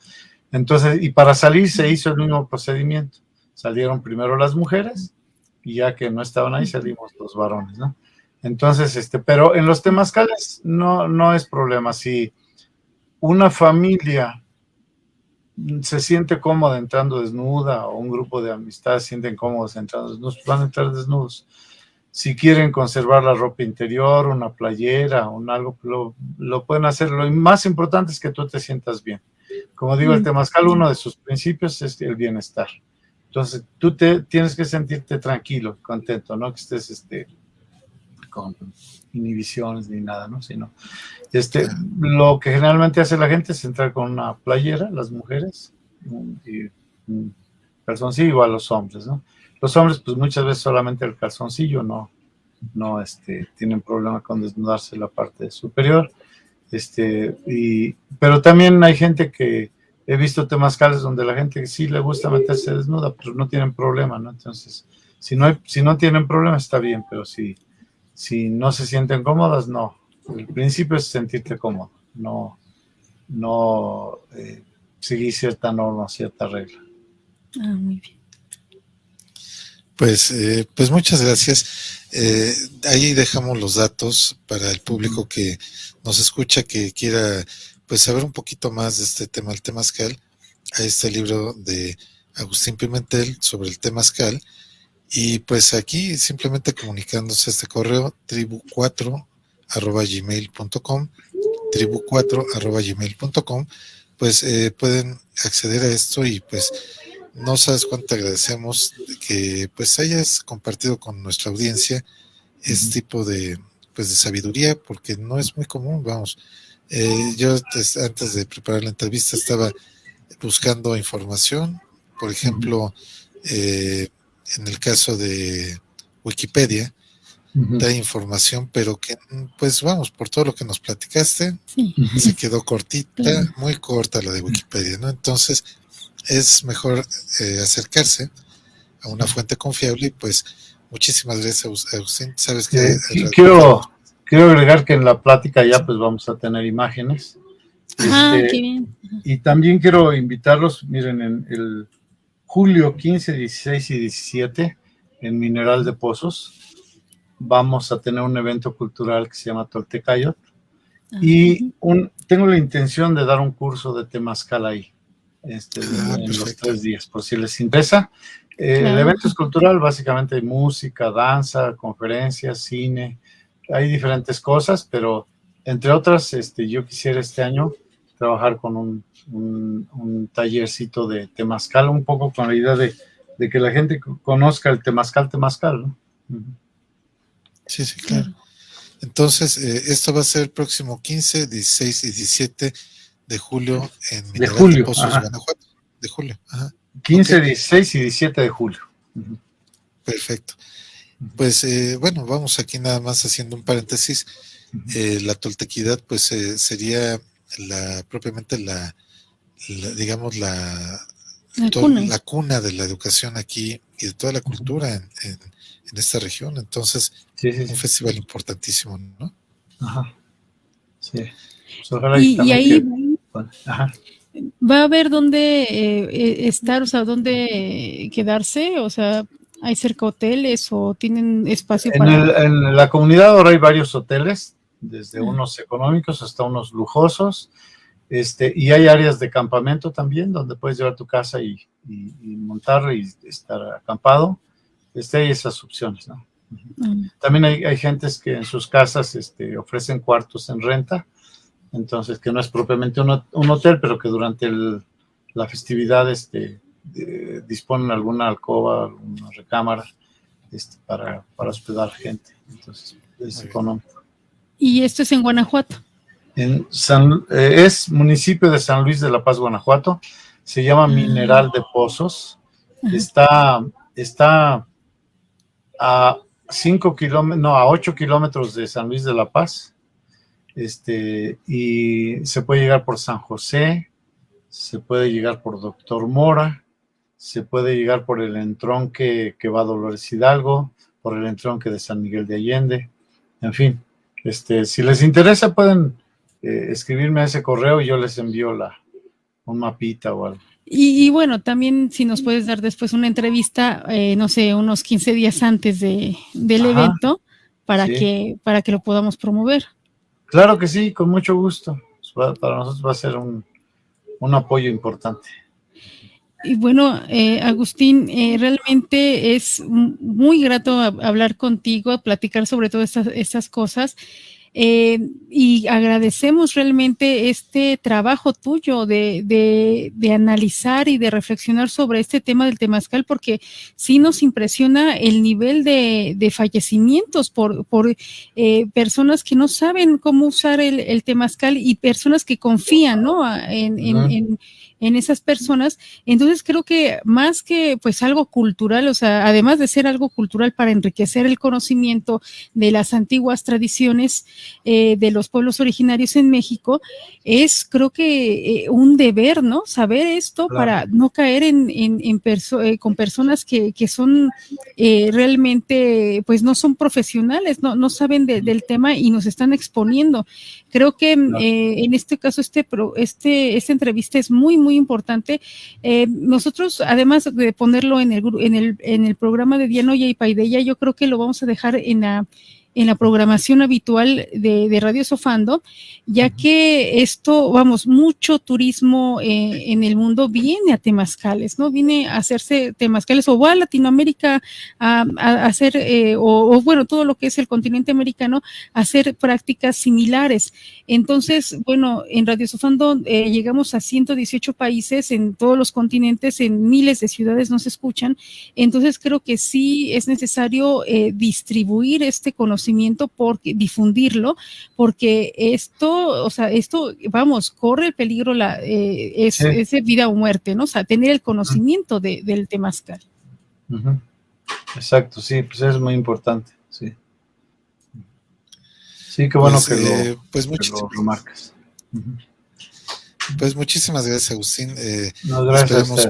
Entonces, y para salir se hizo el mismo procedimiento. Salieron primero las mujeres y ya que no estaban ahí salimos los varones, ¿no? Entonces, pero en los temazcales no es problema. Si una familia se siente cómoda entrando desnuda o un grupo de amistades se sienten cómodos entrando desnudos, van a entrar desnudos. Si quieren conservar la ropa interior, una playera, algo, lo pueden hacer. Lo más importante es que tú te sientas bien. Como digo, el temazcal, uno de sus principios es el bienestar. Entonces, tú tienes que sentirte tranquilo, contento, no que estés con inhibiciones ni nada, ¿no? Sino, lo que generalmente hace la gente es entrar con una playera, las mujeres, y un calzoncillo, igual los hombres, ¿no? Los hombres, pues muchas veces solamente el calzoncillo, no tienen problema con desnudarse la parte superior, pero también hay gente que he visto temazcales donde la gente sí le gusta meterse desnuda, pero no tienen problema, ¿no? Entonces, si no tienen problema está bien, pero si no se sienten cómodas, no. El principio es sentirte cómodo, no seguir cierta norma, cierta regla. Muy bien. Pues muchas gracias. Ahí dejamos los datos para el público que nos escucha, que quiera pues saber un poquito más de este tema, el temazcal. Ahí está el libro de Agustín Pimentel sobre el temazcal. Y pues aquí simplemente comunicándose a este correo tribu4@gmail.com, tribu4@gmail.com, pues pueden acceder a esto y pues no sabes cuánto agradecemos que pues hayas compartido con nuestra audiencia este tipo de sabiduría, porque no es muy común, vamos. Yo antes de preparar la entrevista estaba buscando información, por ejemplo, en el caso de Wikipedia, da información, pero que, pues vamos, por todo lo que nos platicaste, se quedó cortita, muy corta la de Wikipedia, ¿no? Entonces, es mejor acercarse a una fuente confiable y pues muchísimas gracias, Agustín. Sabes que quiero agregar que en la plática ya pues vamos a tener imágenes. Qué bien. Y también quiero invitarlos, miren, en el julio 15, 16 y 17 en Mineral de Pozos vamos a tener un evento cultural que se llama Toltecayot y tengo la intención de dar un curso de temazcal ahí en los 3 días, por si les interesa. El evento es cultural, básicamente hay música, danza, conferencias, cine, hay diferentes cosas, pero entre otras, yo quisiera este año trabajar con un tallercito de temazcal, un poco con la idea de que la gente conozca el temazcal, ¿no? Sí, sí, claro. Entonces, esto va a ser el próximo 15, 16 y 17 de julio en Mineral de Pozos, Guanajuato. De julio, ajá. 15, 16 y 17 de julio. Perfecto. Pues bueno, vamos aquí nada más haciendo un paréntesis. La toltequidad pues sería propiamente digamos la cuna de la educación aquí y de toda la cultura en esta región. Entonces, un festival importantísimo, ¿no? Ajá. Sí. Y ahí va a haber dónde estar, o sea, dónde quedarse, o sea, ¿hay cerca hoteles o tienen espacio en la comunidad ahora hay varios hoteles, desde unos económicos hasta unos lujosos, y hay áreas de campamento también, donde puedes llevar tu casa y montar y estar acampado. Hay esas opciones, ¿no? También hay gentes que en sus casas ofrecen cuartos en renta, entonces que no es propiamente un hotel, pero que durante la festividad disponen alguna alcoba, alguna recámara para hospedar gente. Entonces es económico. ¿Y esto es en Guanajuato? Es municipio de San Luis de la Paz, Guanajuato. Se llama Mineral de Pozos. Está a 8 kilómetros de San Luis de la Paz. Y se puede llegar por San José, se puede llegar por Doctor Mora, se puede llegar por el entronque que va a Dolores Hidalgo, por el entronque de San Miguel de Allende, en fin, si les interesa pueden escribirme a ese correo y yo les envío un mapita o algo. Y bueno, también si nos puedes dar después una entrevista, no sé, unos 15 días antes del evento, para que lo podamos promover. Claro que sí, con mucho gusto. Para nosotros va a ser un apoyo importante. Y bueno, Agustín, realmente es muy grato hablar contigo, platicar sobre todas estas cosas. Y agradecemos realmente este trabajo tuyo de analizar y de reflexionar sobre este tema del temazcal, porque sí nos impresiona el nivel de fallecimientos por personas que no saben cómo usar el temazcal y personas que confían, ¿no? en esas personas. Entonces creo que más que pues algo cultural, o sea, además de ser algo cultural para enriquecer el conocimiento de las antiguas tradiciones de los pueblos originarios en México, es creo que un deber, ¿no? Saber esto para no caer con personas que son realmente, pues no son profesionales, no saben del tema y nos están exponiendo. Creo que en este caso esta entrevista es muy, muy importante. Nosotros, además de ponerlo en el programa de Dianoya y Paideya, yo creo que lo vamos a dejar en la programación habitual de Radio Sofando, ya que esto, mucho turismo en el mundo viene a temazcales, ¿no? Viene a hacerse temazcales o va a Latinoamérica a hacer, bueno, todo lo que es el continente americano, a hacer prácticas similares. Entonces, bueno, en Radio Sofando llegamos a 118 países en todos los continentes, en miles de ciudades nos escuchan. Entonces, creo que sí es necesario distribuir este conocimiento, difundirlo, porque esto, corre el peligro, es de vida o muerte, ¿no? O sea, tener el conocimiento del temazcal. Exacto, sí, pues es muy importante, sí. Sí, qué bueno que lo remarcas. Pues muchísimas gracias, Agustín. Gracias. Esperemos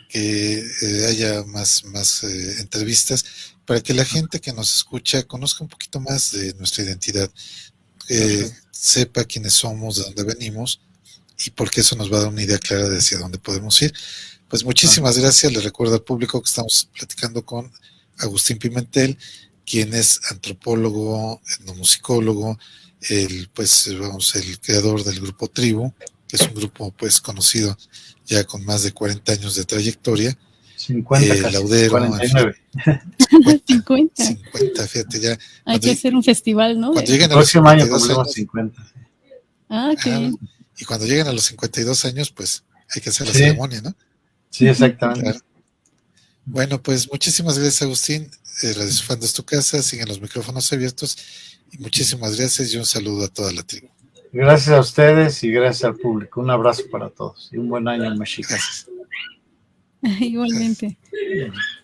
que haya más entrevistas para que la gente que nos escucha conozca un poquito más de nuestra identidad, sepa quiénes somos, de dónde venimos y porque eso nos va a dar una idea clara de hacia dónde podemos ir. Pues muchísimas gracias. Les recuerdo al público que estamos platicando con Agustín Pimentel, quien es antropólogo, etnomusicólogo, el creador del grupo Tribu, que es un grupo pues conocido ya con más de 40 años de trayectoria. 50, Laudero, 49. 50, fíjate ya. Hay que hacer un festival, ¿no? Cuando lleguen el próximo año cumplimos 50. Y cuando lleguen a los 52 años, pues hay que hacer la ceremonia, ¿no? Sí, exactamente. Claro. Bueno, pues muchísimas gracias, Agustín. Radio Sufando es tu casa, siguen los micrófonos abiertos y muchísimas gracias y un saludo a toda la tribu. Gracias a ustedes y gracias al público. Un abrazo para todos y un buen año, Mexica. Gracias. Igualmente. Gracias.